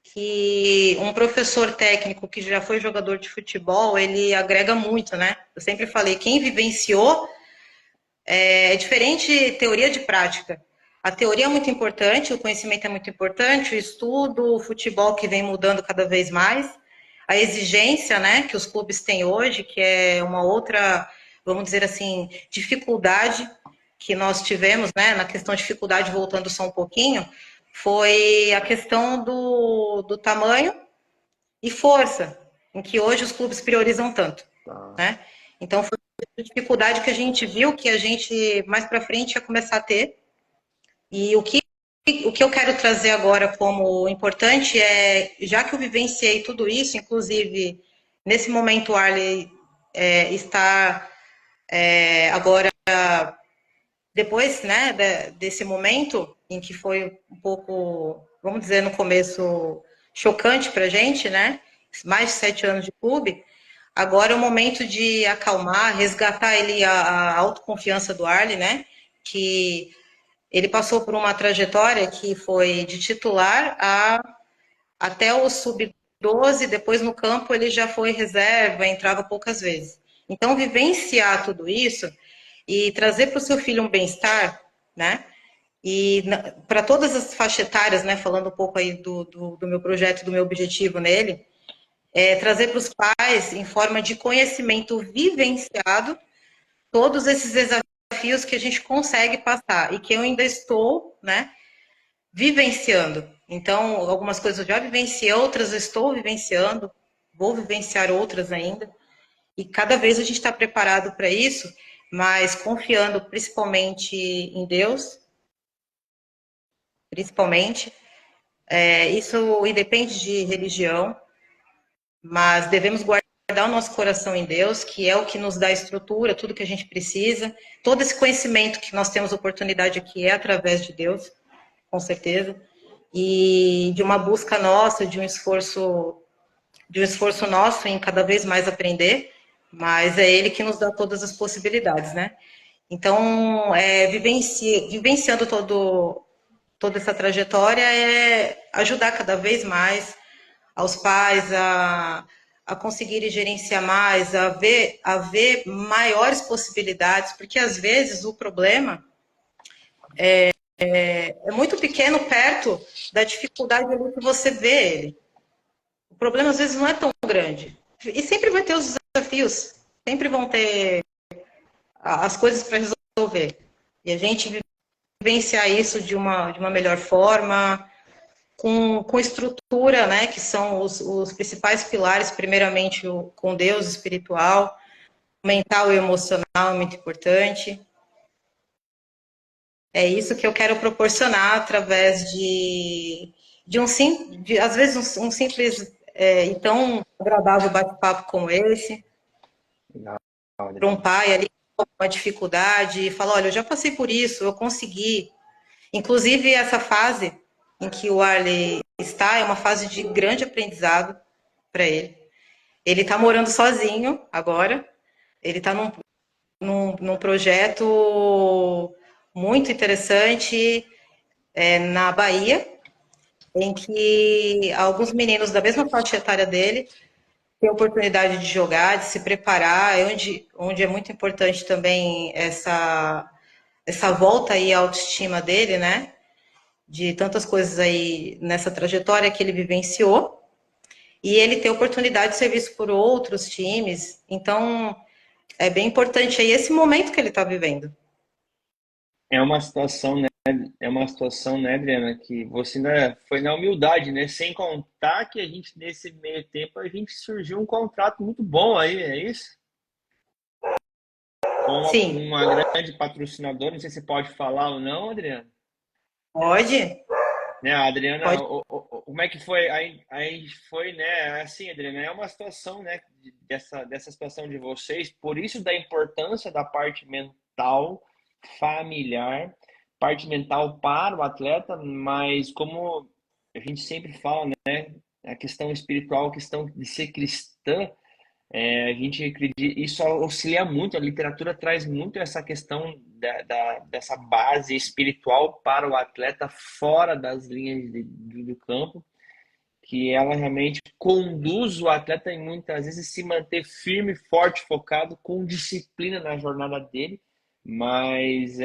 que um professor técnico que já foi jogador de futebol, ele agrega muito, né? Eu sempre falei, quem vivenciou é diferente teoria de prática. A teoria é muito importante, o conhecimento é muito importante, o estudo, o futebol que vem mudando cada vez mais, a exigência, né, que os clubes têm hoje, que é uma outra, vamos dizer assim, dificuldade que nós tivemos, né, na questão de dificuldade, voltando só um pouquinho, foi a questão do tamanho e força, em que hoje os clubes priorizam tanto, Tá. né? Então, foi a dificuldade que a gente viu, que a gente, mais para frente, ia começar a ter. E o que eu quero trazer agora como importante é, já que eu vivenciei tudo isso, inclusive, nesse momento o Arley está agora, depois, né, desse momento, em que foi um pouco, vamos dizer, no começo, chocante para a gente, né? Mais de 7 anos de clube. Agora é o momento de acalmar, resgatar ele a autoconfiança do Arley, né? Que ele passou por uma trajetória que foi de titular até o sub-12, depois no campo ele já foi reserva, entrava poucas vezes. Então, vivenciar tudo isso e trazer para o seu filho um bem-estar, né? E para todas as faixas etárias, né? Falando um pouco aí do meu projeto, do meu objetivo nele, trazer para os pais, em forma de conhecimento vivenciado, todos esses desafios que a gente consegue passar e que eu ainda estou, né, vivenciando. Então, algumas coisas eu já vivenciei, outras eu estou vivenciando, vou vivenciar outras ainda. E cada vez a gente está preparado para isso, mas confiando principalmente em Deus, principalmente. Isso independe de religião, mas devemos guardar o nosso coração em Deus, que é o que nos dá estrutura, tudo que a gente precisa. Todo esse conhecimento que nós temos oportunidade aqui é através de Deus, com certeza. E de uma busca nossa, de um esforço nosso em cada vez mais aprender, mas é Ele que nos dá todas as possibilidades, né? Então, vivenciando toda essa trajetória é ajudar cada vez mais aos pais a conseguirem gerenciar mais, a ver maiores possibilidades, porque às vezes o problema é muito pequeno perto da dificuldade ali que você vê ele. O problema às vezes não é tão grande. E sempre vai ter os desafios, sempre vão ter as coisas para resolver. E a gente vivenciar isso de uma melhor forma, com estrutura, né, que são os principais pilares, primeiramente com Deus espiritual, mental e emocional é muito importante. É isso que eu quero proporcionar através às vezes um simples e tão agradável bate-papo como esse, Legal, para um Adriana. pai ali com uma dificuldade e falar, olha, eu já passei por isso, eu consegui. Inclusive essa fase em que o Arley está é uma fase de grande aprendizado para ele. Ele está morando sozinho agora, ele está num projeto muito interessante na Bahia, em que alguns meninos da mesma faixa etária dele têm a oportunidade de jogar, de se preparar, onde é muito importante também essa volta aí à autoestima dele, né? De tantas coisas aí nessa trajetória que ele vivenciou. E ele ter oportunidade de ser visto por outros times. Então, é bem importante aí esse momento que ele está vivendo. É uma situação, né? É uma situação, né, Adriana, que você ainda foi na humildade, né? Sem contar que a gente, nesse meio tempo, a gente surgiu um contrato muito bom aí, é isso? Com Sim, uma grande patrocinadora, não sei se pode falar ou não, Adriana. pode, Né, a Adriana, pode. como é que foi? Aí foi, né? Assim, Adriana, é uma situação, né? Dessa situação de vocês, por isso da importância da parte mental, familiar, parte mental para o atleta, mas como a gente sempre fala, né? A questão espiritual, a questão de ser cristã, a gente acredita, isso auxilia muito, a literatura traz muito essa questão dessa base espiritual para o atleta fora das linhas do campo, que ela realmente conduz o atleta em muitas vezes se manter firme, forte, focado, com disciplina na jornada dele, mas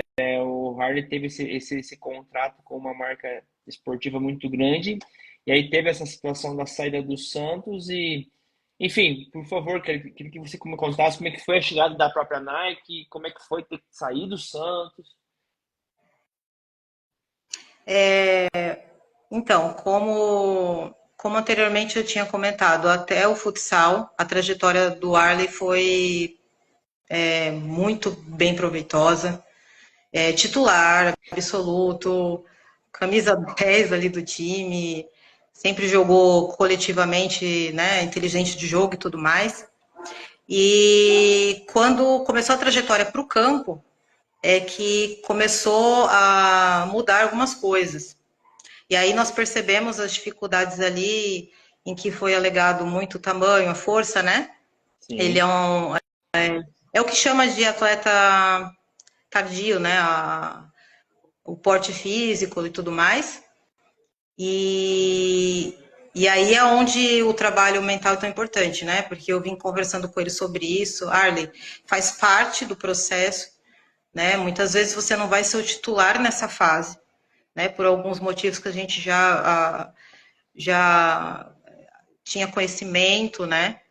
o Harley teve esse contrato com uma marca esportiva muito grande, e aí teve essa situação da saída do Santos e enfim, por favor, queria que você me contasse como é que foi a chegada da própria Nike, como é que foi ter saído do Santos. Então, como anteriormente eu tinha comentado, até o futsal, a trajetória do Arley foi muito bem proveitosa. Titular, absoluto, camisa 10 ali do time, sempre jogou coletivamente, né, inteligente de jogo e tudo mais. E quando começou a trajetória para o campo, é que começou a mudar algumas coisas. E aí nós percebemos as dificuldades ali, em que foi alegado muito o tamanho, a força, né? Ele Sim. é o que chama de atleta tardio, né? O porte físico e tudo mais. E, e aí é onde o trabalho mental é tão importante, né? Porque eu vim conversando com ele sobre isso. Arley, faz parte do processo, né? Muitas vezes você não vai ser o titular nessa fase, né? Por alguns motivos que a gente já tinha conhecimento, né?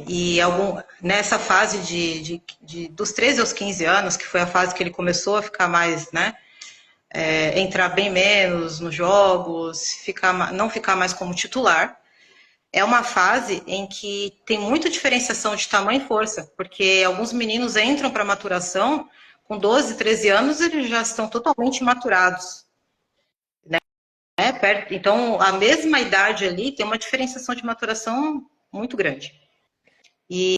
E nessa fase dos 13 aos 15 anos, que foi a fase que ele começou a ficar mais, né? Entrar bem menos nos jogos, não ficar mais como titular. É uma fase em que tem muita diferenciação de tamanho e força, porque alguns meninos entram para maturação com 12, 13 anos, eles já estão totalmente maturados. Né? Então, a mesma idade ali tem uma diferenciação de maturação muito grande. E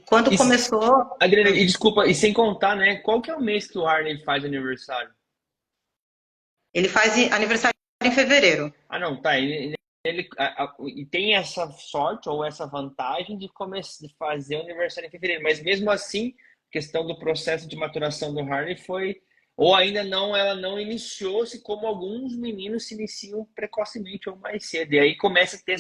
quando E, começou. Adriana, e desculpa, e sem contar, né? Qual que é o mês que o Harley faz aniversário? Ele faz aniversário em fevereiro. Ah, não, tá. E tem essa sorte ou essa vantagem de começar de fazer o aniversário em fevereiro, mas mesmo assim, a questão do processo de maturação do Harley foi, ou ainda não, ela não iniciou-se como alguns meninos se iniciam precocemente ou mais cedo. E aí começa a ter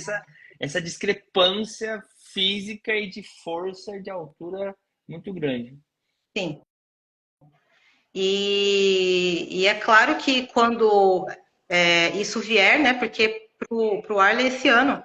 essa discrepância física e de força de altura muito grande. Sim. E é claro que quando isso vier, né? Porque para o Arley esse ano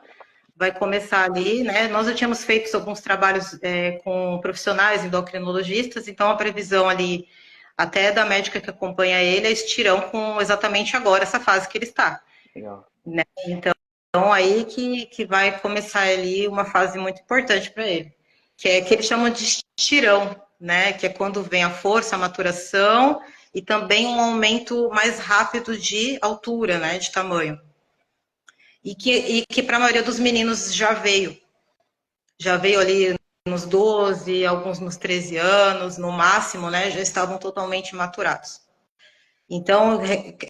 vai começar ali, né? Nós já tínhamos feito alguns trabalhos com profissionais endocrinologistas, então a previsão ali, até da médica que acompanha ele, é estirão com exatamente agora, essa fase que ele está. Legal. Né? Então aí que vai começar ali uma fase muito importante para ele, que é que eles chamam de estirão, né? Que é quando vem a força, a maturação e também um aumento mais rápido de altura, né? De tamanho. E que para a maioria dos meninos já veio. Já veio ali nos 12, alguns nos 13 anos, no máximo, né? Já estavam totalmente maturados. Então,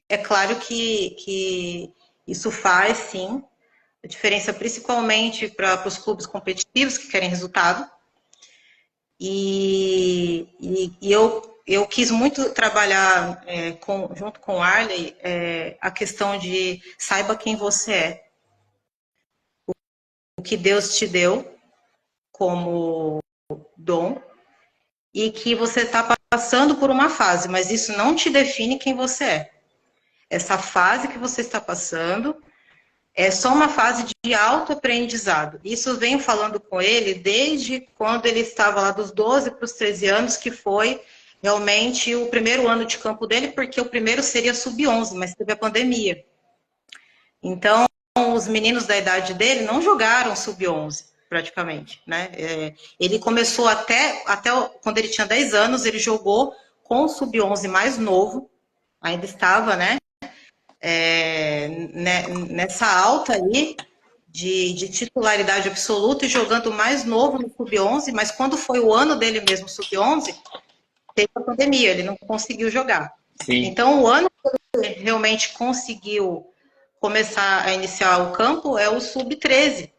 é claro que isso faz, sim, a diferença principalmente para os clubes competitivos que querem resultado. E eu quis muito trabalhar junto com o Arley a questão de saiba quem você é, o que Deus te deu como dom e que você está passando por uma fase, mas isso não te define quem você é. Essa fase que você está passando é só uma fase de autoaprendizado. Isso eu venho falando com ele desde quando ele estava lá dos 12 para os 13 anos, que foi realmente o primeiro ano de campo dele, porque o primeiro seria sub-11, mas teve a pandemia. Então, os meninos da idade dele não jogaram sub-11, praticamente, né? Ele começou até quando ele tinha 10 anos, ele jogou com o sub-11 mais novo, ainda estava, né? Nessa alta aí de titularidade absoluta e jogando mais novo no sub-11, mas quando foi o ano dele mesmo, sub-11, teve a pandemia, ele não conseguiu jogar. Sim. Então, o ano que ele realmente conseguiu começar a iniciar o campo é o sub-13.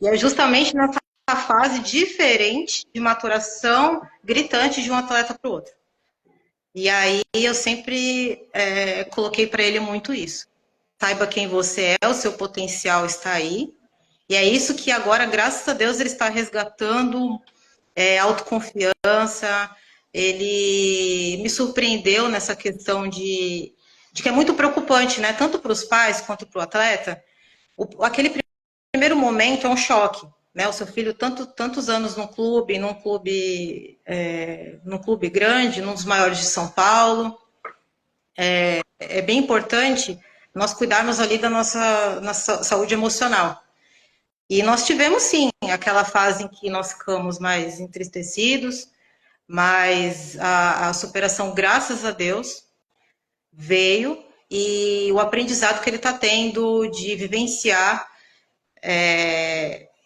E é justamente nessa fase diferente de maturação gritante de um atleta para o outro. E aí eu sempre coloquei para ele muito isso. Saiba quem você é, o seu potencial está aí. E é isso que agora, graças a Deus, ele está resgatando autoconfiança. Ele me surpreendeu nessa questão de que é muito preocupante, né? Tanto para os pais quanto para o atleta. Aquele primeiro momento é um choque, né? O seu filho tantos anos num clube grande, num dos maiores de São Paulo. É bem importante nós cuidarmos ali da nossa saúde emocional. E nós tivemos, sim, aquela fase em que nós ficamos mais entristecidos, mas a superação, graças a Deus, veio e o aprendizado que ele está tendo de vivenciar,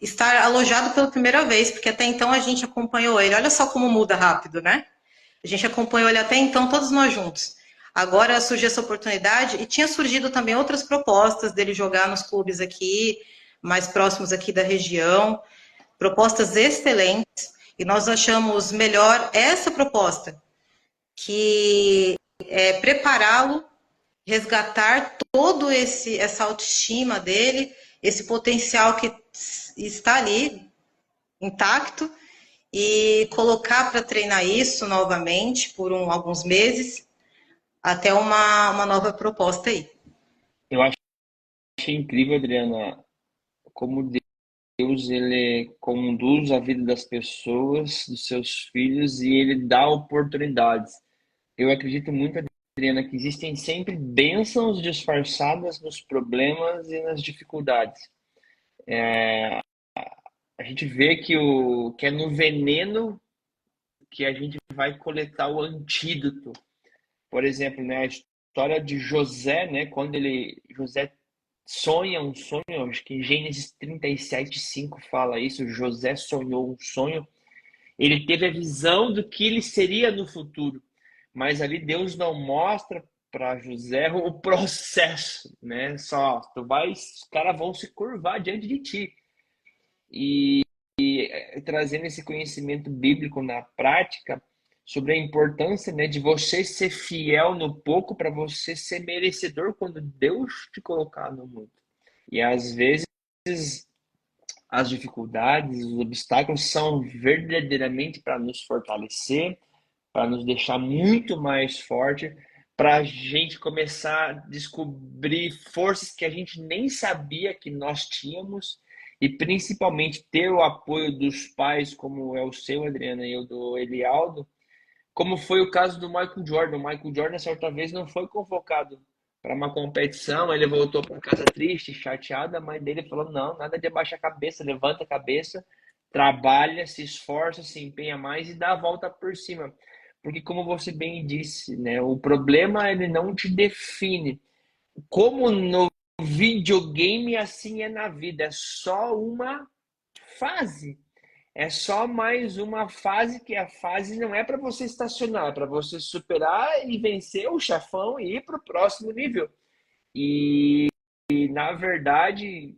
estar alojado pela primeira vez, porque até então a gente acompanhou ele. Olha só como muda rápido, né? A gente acompanhou ele até então, todos nós juntos. Agora surgiu essa oportunidade e tinha surgido também outras propostas dele jogar nos clubes aqui, mais próximos aqui da região, propostas excelentes, e nós achamos melhor essa proposta, que é prepará-lo, resgatar todo essa autoestima dele, esse potencial que está ali intacto, e colocar para treinar isso novamente por alguns meses, até uma nova proposta aí. Eu achei incrível, Adriana, como Deus ele conduz a vida das pessoas, dos seus filhos, e ele dá oportunidades. Eu acredito muito, Adriana, que existem sempre bênçãos disfarçadas nos problemas e nas dificuldades. A gente vê que é no veneno que a gente vai coletar o antídoto. Por exemplo, né, a história de José, né, José sonha um sonho, acho que em Gênesis 37:5 fala isso, José sonhou um sonho, ele teve a visão do que ele seria no futuro, mas ali Deus não mostra para José o processo, né? Só, os caras vão se curvar diante de ti. E trazendo esse conhecimento bíblico na prática sobre a importância, né, de você ser fiel no pouco para você ser merecedor quando Deus te colocar no muito. E às vezes as dificuldades, os obstáculos são verdadeiramente para nos fortalecer, para nos deixar muito mais forte, para a gente começar a descobrir forças que a gente nem sabia que nós tínhamos e principalmente ter o apoio dos pais, como é o seu, Adriana, e o do Elialdo, como foi o caso do Michael Jordan. O Michael Jordan, certa vez, não foi convocado para uma competição, ele voltou para casa triste, chateado. A mãe dele falou: não, nada de abaixar a cabeça, levanta a cabeça, trabalha, se esforça, se empenha mais e dá a volta por cima. Porque, como você bem disse, né, o problema ele não te define. Como no videogame, assim é na vida, é só uma fase. é só mais uma fase que a fase não é para você estacionar, é para você superar e vencer o chefão e ir para o próximo nível. E na verdade,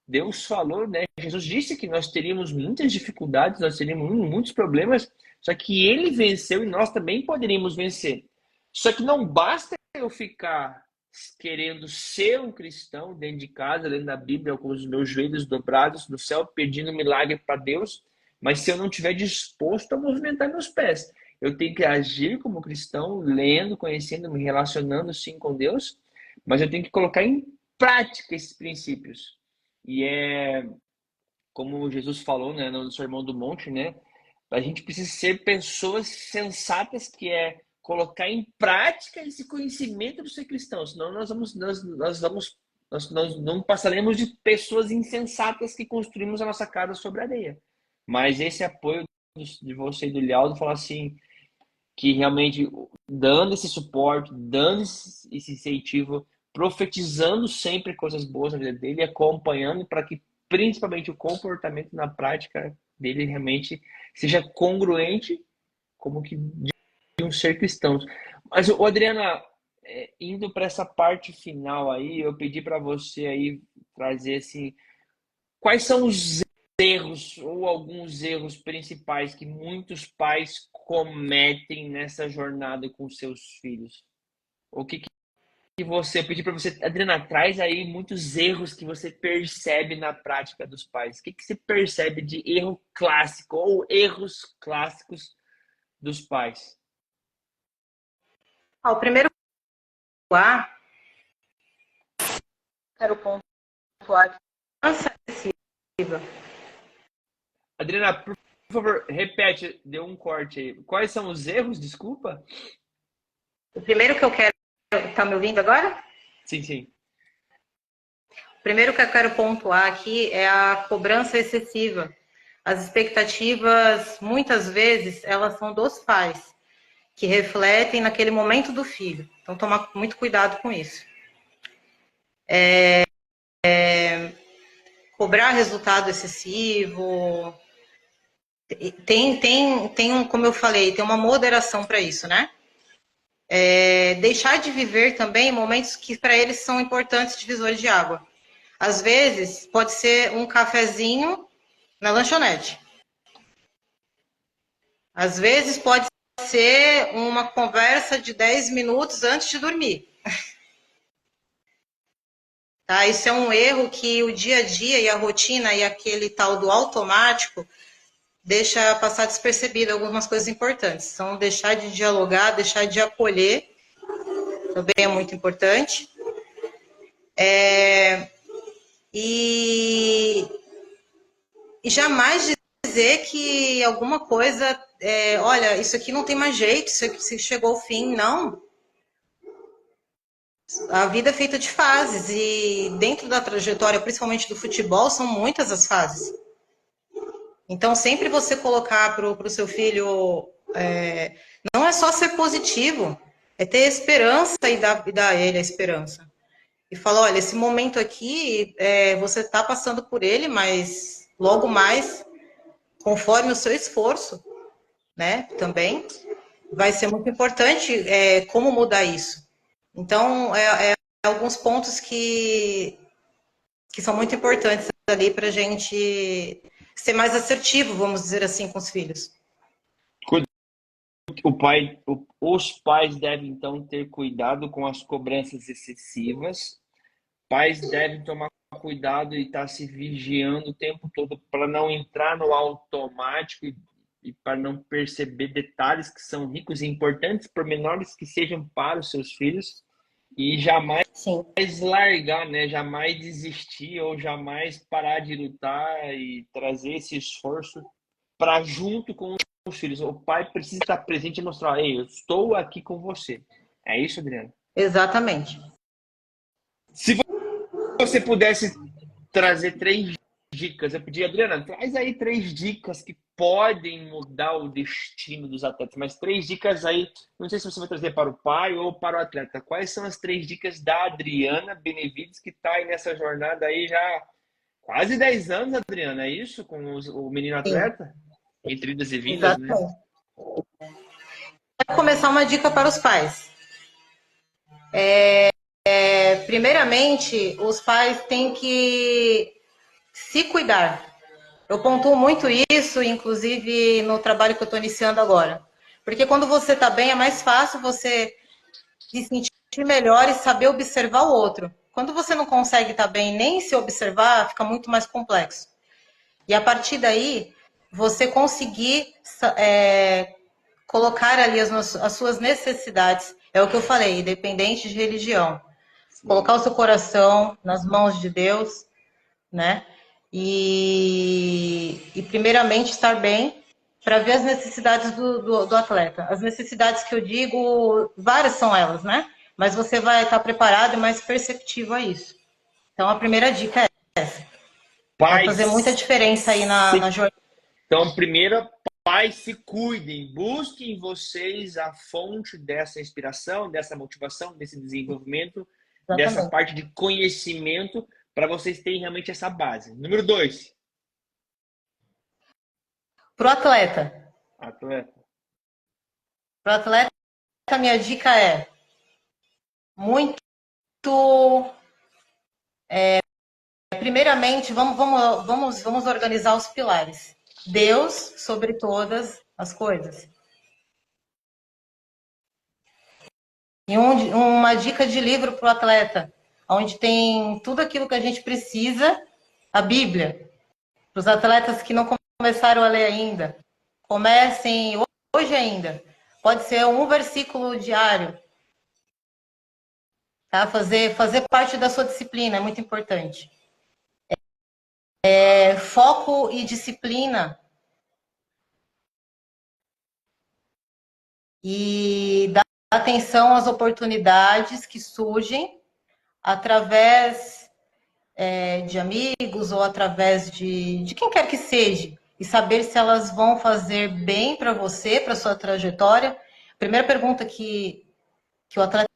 Deus falou, né? Jesus disse que nós teríamos muitas dificuldades, nós teríamos muitos problemas, só que ele venceu e nós também poderíamos vencer. Só que não basta eu ficar querendo ser um cristão dentro de casa, lendo a Bíblia com os meus joelhos dobrados no céu, pedindo um milagre para Deus, mas se eu não estiver disposto a movimentar meus pés, eu tenho que agir como cristão, lendo, conhecendo, me relacionando sim com Deus, mas eu tenho que colocar em prática esses princípios. E é como Jesus falou, né, no Sermão do Monte, né? A gente precisa ser pessoas sensatas, que é colocar em prática esse conhecimento do ser cristão, senão nós não passaremos de pessoas insensatas que construímos a nossa casa sobre areia. Mas esse apoio de você e do Lialdo, falar assim, que realmente dando esse suporte, dando esse incentivo, profetizando sempre coisas boas na vida dele, acompanhando para que principalmente o comportamento na prática dele realmente seja congruente como que de um ser cristão. Mas, Adriana, indo para essa parte final aí, eu pedi para você aí trazer assim, quais são os erros ou alguns erros principais que muitos pais cometem nessa jornada com seus filhos? O que você, eu pedi para você, Adriana, traz aí muitos erros que você percebe na prática dos pais. O que você percebe de erro clássico ou erros clássicos dos pais? O primeiro lá, quero pontuar aqui, criança excessiva. Adriana, por favor, repete, deu um corte aí. Quais são os erros, desculpa? O primeiro que eu quero, tá me ouvindo agora? Sim, sim. O primeiro que eu quero pontuar aqui é a cobrança excessiva. As expectativas, muitas vezes, elas são dos pais, que refletem naquele momento do filho. Então, tomar muito cuidado com isso. Cobrar resultado excessivo. Como eu falei, tem uma moderação para isso, né? Deixar de viver também momentos que para eles são importantes, divisores de água. Às vezes, pode ser um cafezinho na lanchonete. Às vezes, pode ser uma conversa de 10 minutos antes de dormir. Tá? Isso é um erro que o dia a dia e a rotina e aquele tal do automático deixa passar despercebido algumas coisas importantes. Então, deixar de dialogar, deixar de acolher, também é muito importante. E jamais dizer que alguma coisa, olha, isso aqui não tem mais jeito, isso aqui chegou ao fim. Não. A vida é feita de fases e dentro da trajetória, principalmente do futebol, são muitas as fases. Então, sempre você colocar para o seu filho, não é só ser positivo, é ter esperança e dar a ele a esperança. E falar, olha, esse momento aqui, você está passando por ele, mas logo mais, conforme o seu esforço, né, também, vai ser muito importante como mudar isso. Então, alguns pontos que são muito importantes ali para a gente ser mais assertivo, vamos dizer assim, com os filhos. Os pais devem então ter cuidado com as cobranças excessivas. Pais devem tomar cuidado e estar se vigiando o tempo todo para não entrar no automático e para não perceber detalhes que são ricos e importantes, por menores que sejam para os seus filhos, e jamais Sim. largar, né? Jamais desistir ou jamais parar de lutar e trazer esse esforço para junto com os filhos. O pai precisa estar presente e mostrar, ei, eu estou aqui com você. É isso, Adriana? Exatamente. Se você pudesse trazer 3 dicas, eu pedi, Adriana, traz aí 3 dicas que podem mudar o destino dos atletas, mas 3 dicas aí, não sei se você vai trazer para o pai ou para o atleta. Quais são as 3 dicas da Adriana Benevides, que está aí nessa jornada aí já Quase 10 anos, Adriana, é isso? Com o menino Sim, atleta? Entre idas e vindas, né? exatamente. Vou começar uma dica para os pais. Primeiramente, os pais têm que se cuidar. Eu pontuo muito isso, inclusive no trabalho que eu estou iniciando agora. Porque quando você está bem, é mais fácil você se sentir melhor e saber observar o outro. Quando você não consegue estar bem nem se observar, fica muito mais complexo. E a partir daí, você conseguir colocar ali as suas necessidades, é o que eu falei, independente de religião. Colocar o seu coração nas mãos de Deus, né? E primeiramente estar bem para ver as necessidades do atleta. As necessidades que eu digo, várias são elas, né? Mas você vai estar preparado e mais perceptivo a isso. Então a primeira dica é essa. Vai fazer muita Pais, diferença aí na jornada. então, primeiro, pais, se cuidem, busquem em vocês a fonte dessa inspiração, dessa motivação, desse desenvolvimento, dessa Exatamente. parte de conhecimento, para vocês terem realmente essa base. Número 2, Para o atleta. atleta. Para o atleta, a minha dica é muito. Primeiramente, vamos organizar os pilares. Deus sobre todas as coisas. E uma dica de livro para o atleta, onde tem tudo aquilo que a gente precisa, a Bíblia. Para os atletas que não começaram a ler ainda, comecem hoje ainda. Pode ser um versículo diário, tá? Fazer parte da sua disciplina é muito importante. Foco e disciplina e dar atenção às oportunidades que surgem através de amigos ou através de quem quer que seja, e saber se elas vão fazer bem para você, para sua trajetória. Primeira pergunta que o atleta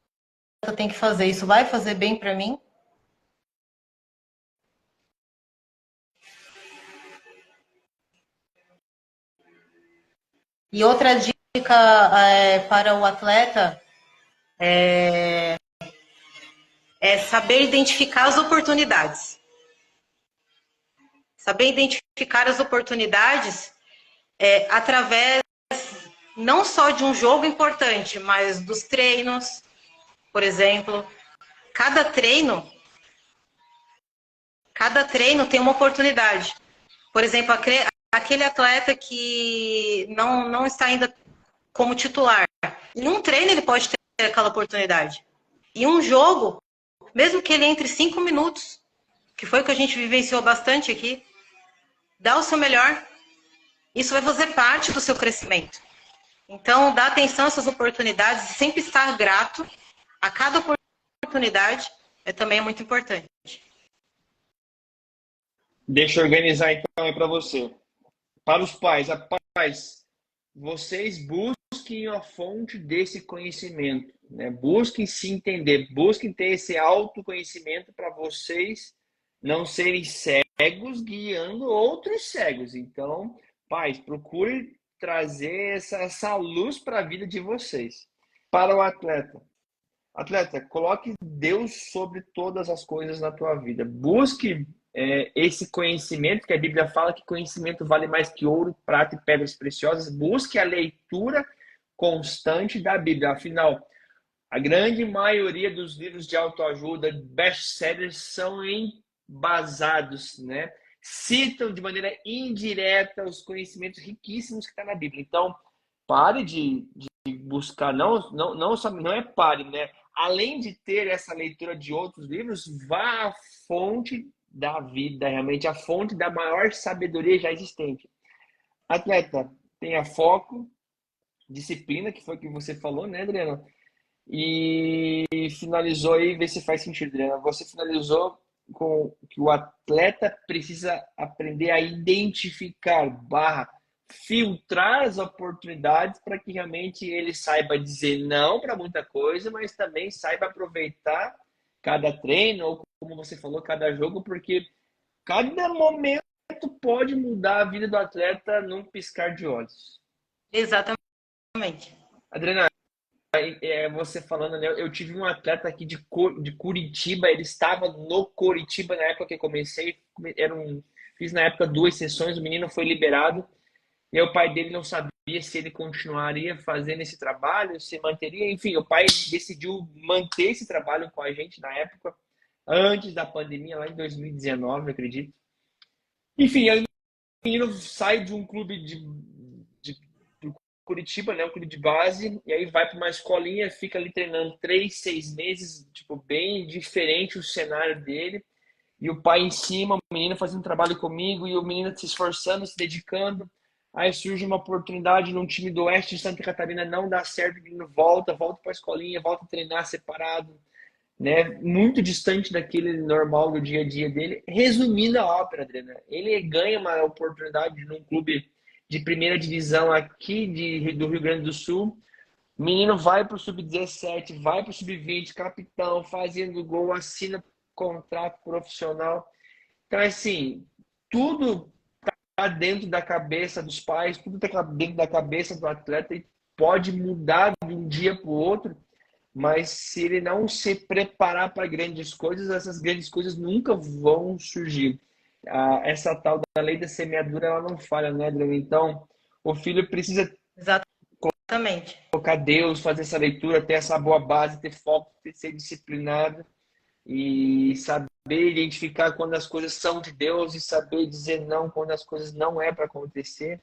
tem que fazer: isso vai fazer bem para mim? E outra dica para o atleta é saber identificar as oportunidades. Saber identificar as oportunidades através não só de um jogo importante, mas dos treinos, por exemplo. Cada treino, cada treino tem uma oportunidade. Por exemplo, aquele atleta que não está ainda como titular. Em um treino ele pode ter aquela oportunidade. Em um jogo, mesmo que ele entre 5 minutos, que foi o que a gente vivenciou bastante aqui, dá o seu melhor. Isso vai fazer parte do seu crescimento. Então, dá atenção a essas oportunidades e sempre estar grato a cada oportunidade também é muito importante. Deixa eu organizar então aí para você. Para os pais, pais, vocês busquem a fonte desse conhecimento, né? Busquem se entender, busquem ter esse autoconhecimento para vocês não serem cegos guiando outros cegos. Então, pais, procurem trazer essa luz para a vida de vocês. Para o atleta, coloque Deus sobre todas as coisas na tua vida. Busque esse conhecimento, que a Bíblia fala que conhecimento vale mais que ouro, prata e pedras preciosas. Busque a leitura constante da Bíblia. Afinal, a grande maioria dos livros de autoajuda, best-sellers, são embasados, né? Citam de maneira indireta os conhecimentos riquíssimos que estão na Bíblia. Então, pare de buscar, não é pare, né? Além de ter essa leitura de outros livros, vá à fonte da vida, realmente a fonte da maior sabedoria já existente. Atleta, tenha foco, disciplina, que foi o que você falou, né, Adriana? E finalizou aí, vê se faz sentido, Adriana. Você finalizou com que o atleta precisa aprender a identificar, filtrar as oportunidades para que realmente ele saiba dizer não para muita coisa, mas também saiba aproveitar cada treino, ou como você falou, cada jogo, porque cada momento pode mudar a vida do atleta num piscar de olhos. Exatamente. Adriana, você falando, né? Eu tive um atleta aqui de Curitiba, ele estava no Curitiba na época que eu comecei, fiz na época 2 sessões, o menino foi liberado, e o pai dele não sabia se ele continuaria fazendo esse trabalho, se manteria, enfim, o pai decidiu manter esse trabalho com a gente na época, antes da pandemia, lá em 2019, acredito. Enfim, aí o menino sai de um clube de Curitiba, né, um clube de base, e aí vai para uma escolinha, fica ali treinando 3, 6 meses, tipo, bem diferente o cenário dele, e o pai em cima, o menino fazendo trabalho comigo, e o menino se esforçando, se dedicando, aí surge uma oportunidade num time do Oeste de Santa Catarina, não dá certo, o menino volta para a escolinha, volta a treinar separado, né, muito distante daquele normal do dia a dia dele. Resumindo a ópera, Adriana, ele ganha uma oportunidade num clube de primeira divisão aqui do Rio Grande do Sul. O menino vai para o Sub-17, vai para o Sub-20, capitão, fazendo gol, assina contrato profissional. Então, assim, tudo está dentro da cabeça dos pais, tudo está dentro da cabeça do atleta e pode mudar de um dia para o outro, mas se ele não se preparar para grandes coisas, essas grandes coisas nunca vão surgir. Essa tal da lei da semeadura, ela não falha, né, Adriano? Então, o filho precisa Exatamente. colocar Deus, fazer essa leitura, ter essa boa base, ter foco, ser disciplinado e saber identificar quando as coisas são de Deus e saber dizer não quando as coisas não é para acontecer.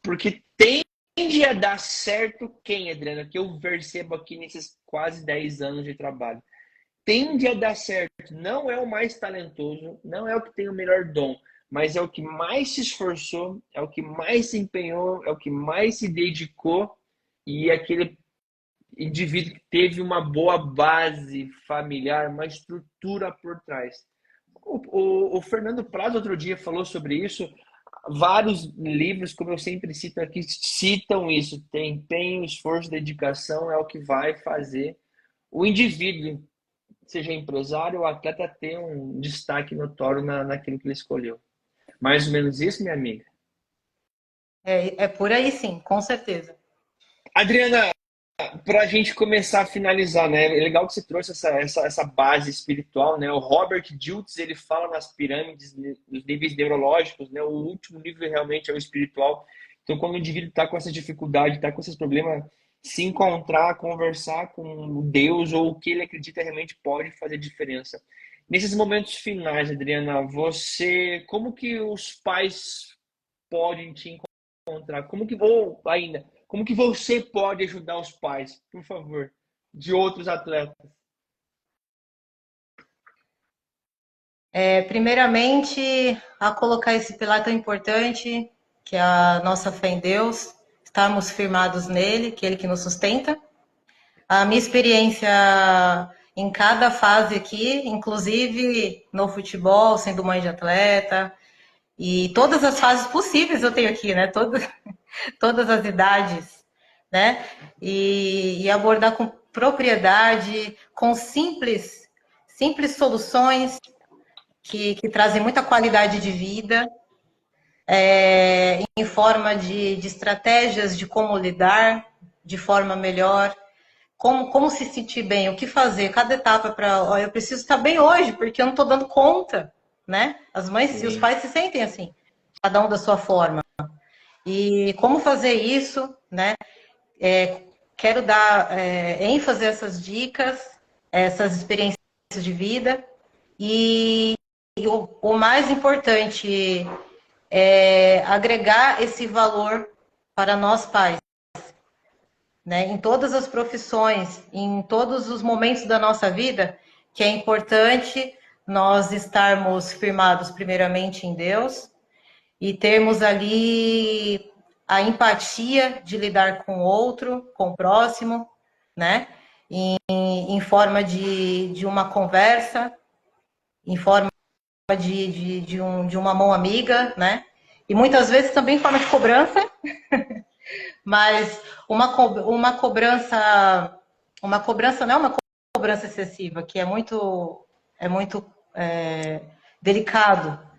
Porque tende a dar certo quem, Adriana? Que eu percebo aqui nesses quase 10 anos de trabalho. Tende a dar certo. Não é o mais talentoso, não é o que tem o melhor dom, mas é o que mais se esforçou, é o que mais se empenhou, é o que mais se dedicou e aquele indivíduo que teve uma boa base familiar, uma estrutura por trás. O Fernando Prado outro dia falou sobre isso. Vários livros, como eu sempre cito aqui, citam isso. Tem empenho, esforço, dedicação é o que vai fazer o indivíduo, seja empresário ou atleta, ter um destaque notório naquilo que ele escolheu. Mais ou menos isso, minha amiga. É por aí sim, com certeza. Adriana, para a gente começar a finalizar, né? É legal que você trouxe essa base espiritual, né? O Robert Dilts, ele fala nas pirâmides, nos níveis neurológicos, né? O último nível realmente é o espiritual. Então, quando o indivíduo está com essa dificuldade, está com esses problemas, se encontrar, conversar com Deus ou o que ele acredita realmente pode fazer diferença. Nesses momentos finais, Adriana, como que os pais podem te encontrar? Como que você pode ajudar os pais, por favor, de outros atletas? Primeiramente, a colocar esse pilar tão importante, que é a nossa fé em Deus, estarmos firmados nele, que é ele que nos sustenta. A minha experiência em cada fase aqui, inclusive no futebol, sendo mãe de atleta, e todas as fases possíveis eu tenho aqui, né? Todas as idades, né? E abordar com propriedade, com simples soluções que trazem muita qualidade de vida, em forma de estratégias de como lidar de forma melhor, como se sentir bem, o que fazer, cada etapa para, eu preciso estar bem hoje, porque eu não estou dando conta, né? As mães e os pais se sentem assim, cada um da sua forma. E como fazer isso, né? Quero dar ênfase a essas dicas, essas experiências de vida e o mais importante é agregar esse valor para nós pais, né? Em todas as profissões, em todos os momentos da nossa vida, que é importante nós estarmos firmados primeiramente em Deus e termos ali a empatia de lidar com o outro, com o próximo, né? Em forma de uma conversa, em forma de uma mão amiga, né? E muitas vezes também em forma de cobrança, mas uma cobrança não é uma cobrança excessiva, que é muito delicado.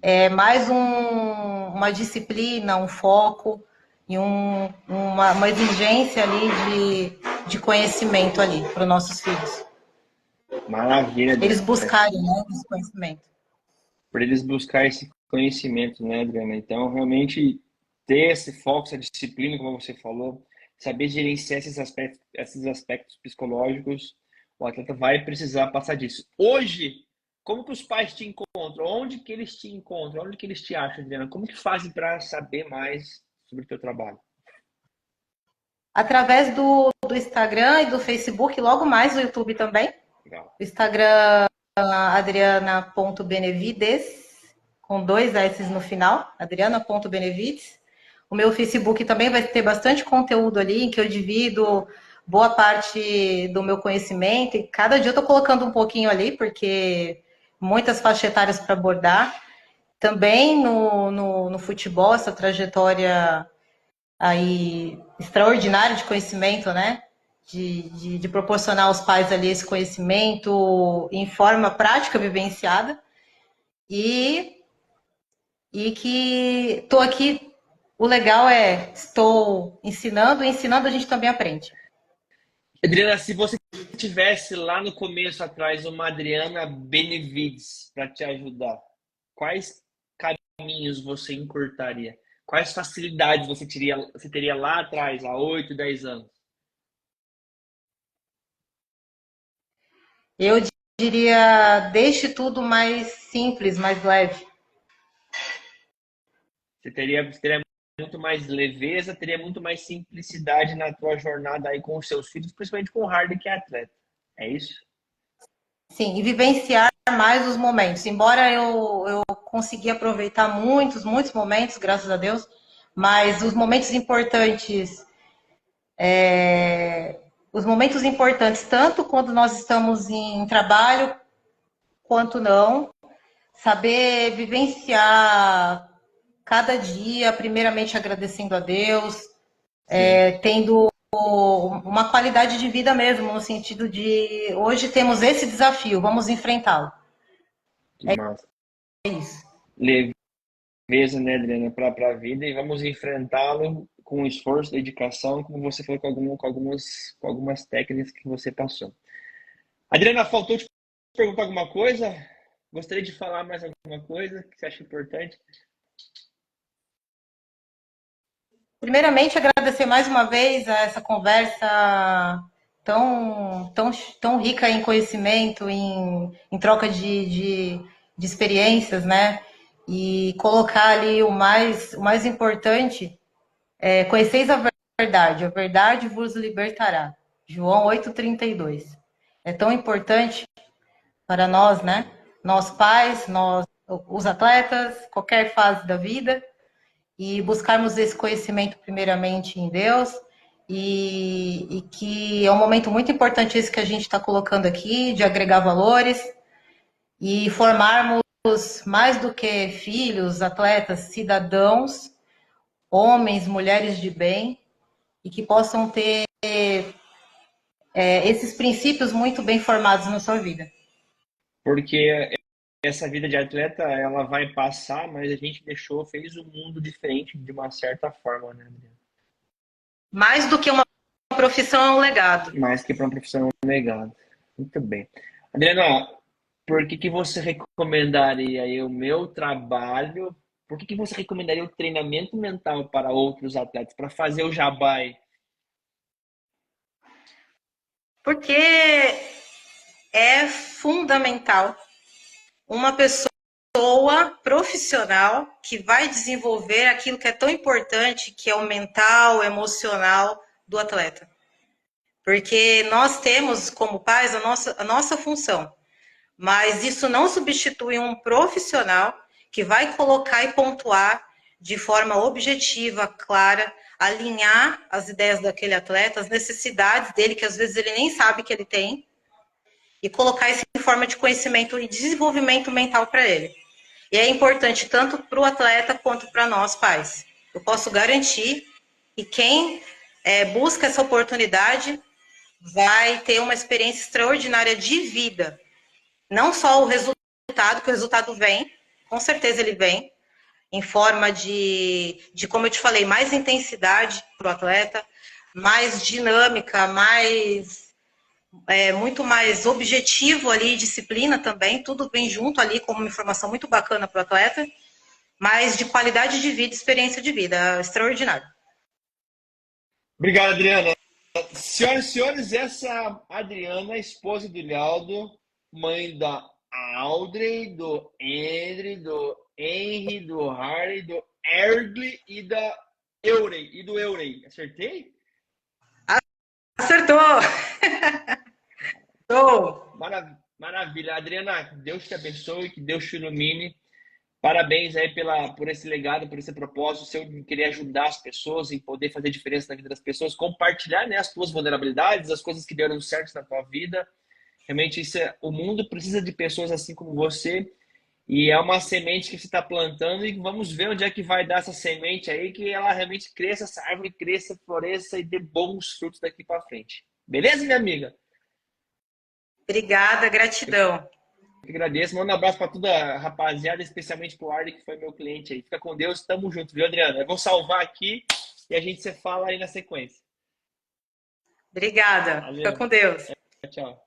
é mais uma disciplina, um foco e uma exigência ali de conhecimento ali para os nossos filhos. Maravilha, Eles Adriana. buscarem, né, esse conhecimento. Por eles buscar esse conhecimento, né, Adriana? Então, realmente, ter esse foco, essa disciplina, como você falou, saber gerenciar esses aspectos psicológicos, o atleta vai precisar passar disso. Hoje, como que os pais te encontram? Onde que eles te encontram? Onde que eles te acham, Adriana? Como que fazem para saber mais sobre o teu trabalho? Através do Instagram e do Facebook, logo mais do YouTube também. Legal. O Instagram, adriana.benevides, com 2 S no final, adriana.benevides. O meu Facebook também vai ter bastante conteúdo ali, em que eu divido boa parte do meu conhecimento. E cada dia eu estou colocando um pouquinho ali, porque muitas faixas etárias para abordar. Também no futebol, essa trajetória aí extraordinária de conhecimento, né? De proporcionar aos pais ali esse conhecimento em forma prática, vivenciada. E, e que estou aqui, o legal é, estou ensinando, e ensinando a gente também aprende. Adriana, se você tivesse lá no começo atrás uma Adriana Benevides para te ajudar, quais caminhos você encurtaria? Quais facilidades você teria lá atrás, há 8, 10 anos? Eu diria, deixe tudo mais simples, mais leve. Você teria muito mais leveza, teria muito mais simplicidade na tua jornada aí com os seus filhos, principalmente com o Harden, que é atleta. É isso? Sim, e vivenciar mais os momentos. Embora eu consegui aproveitar muitos momentos, graças a Deus, mas os momentos importantes, tanto quando nós estamos em trabalho quanto não, saber vivenciar cada dia, primeiramente agradecendo a Deus, Sim. tendo uma qualidade de vida mesmo, no sentido de hoje temos esse desafio, vamos enfrentá-lo. Que massa. É isso. Leveza, né, Adriana, para a vida e vamos enfrentá-lo com esforço, dedicação, como você falou, com algumas técnicas que você passou. Adriana, faltou te perguntar alguma coisa? Gostaria de falar mais alguma coisa que você acha importante? Primeiramente, agradecer mais uma vez a essa conversa tão rica em conhecimento, em troca de experiências, né? E colocar ali o mais importante é conheceis a verdade vos libertará. João 8,32. É tão importante para nós, né? Nós pais, nós, os atletas, qualquer fase da vida, e buscarmos esse conhecimento primeiramente em Deus, e que é um momento muito importante esse que a gente está colocando aqui, de agregar valores e formarmos mais do que filhos, atletas, cidadãos, homens, mulheres de bem, e que possam ter esses princípios muito bem formados na sua vida. Porque essa vida de atleta, ela vai passar, mas a gente fez o mundo diferente de uma certa forma, né, Adriana? Mais do que uma profissão, é um legado. Mais que para uma profissão legada. Muito bem. Adriana, por que que você recomendaria aí o meu trabalho? Por que que você recomendaria o treinamento mental para outros atletas, para fazer o jabá aí? Porque é fundamental uma pessoa profissional que vai desenvolver aquilo que é tão importante, que é o mental, o emocional do atleta. Porque nós temos, como pais, a nossa função, mas isso não substitui um profissional que vai colocar e pontuar de forma objetiva, clara, alinhar as ideias daquele atleta, as necessidades dele, que às vezes ele nem sabe que ele tem, e colocar isso em forma de conhecimento e desenvolvimento mental para ele. E é importante tanto para o atleta quanto para nós, pais. Eu posso garantir que quem busca essa oportunidade vai ter uma experiência extraordinária de vida. Não só o resultado, que o resultado vem, com certeza ele vem em forma como eu te falei, mais intensidade para o atleta, mais dinâmica, muito mais objetivo ali, disciplina também, tudo vem junto ali como uma informação muito bacana para o atleta, mas de qualidade de vida, experiência de vida, extraordinário. Obrigado, Adriana. Senhoras e senhores, essa é a Adriana, esposa do Lialdo, mãe da Audrey, do Henry, do Henry, do Harley, do Ergli e da Eurey. E do Eurey. Acertei? Acertou! Maravilha. Adriana, Deus te abençoe, que Deus te ilumine. Parabéns aí por esse legado, por esse propósito seu de querer ajudar as pessoas e poder fazer diferença na vida das pessoas, compartilhar, né, as tuas vulnerabilidades, as coisas que deram certo na tua vida. Realmente, o mundo precisa de pessoas assim como você. E é uma semente que você está plantando e vamos ver onde é que vai dar essa semente aí, que ela realmente cresça, essa árvore cresça, floresça e dê bons frutos daqui para frente. Beleza, minha amiga? Obrigada, gratidão. Eu que agradeço. Manda um abraço para toda a rapaziada, especialmente para o Arley, que foi meu cliente aí. Fica com Deus, tamo junto, viu, Adriana? Eu vou salvar aqui e a gente se fala aí na sequência. Obrigada. Valeu. Fica com Deus. Tchau.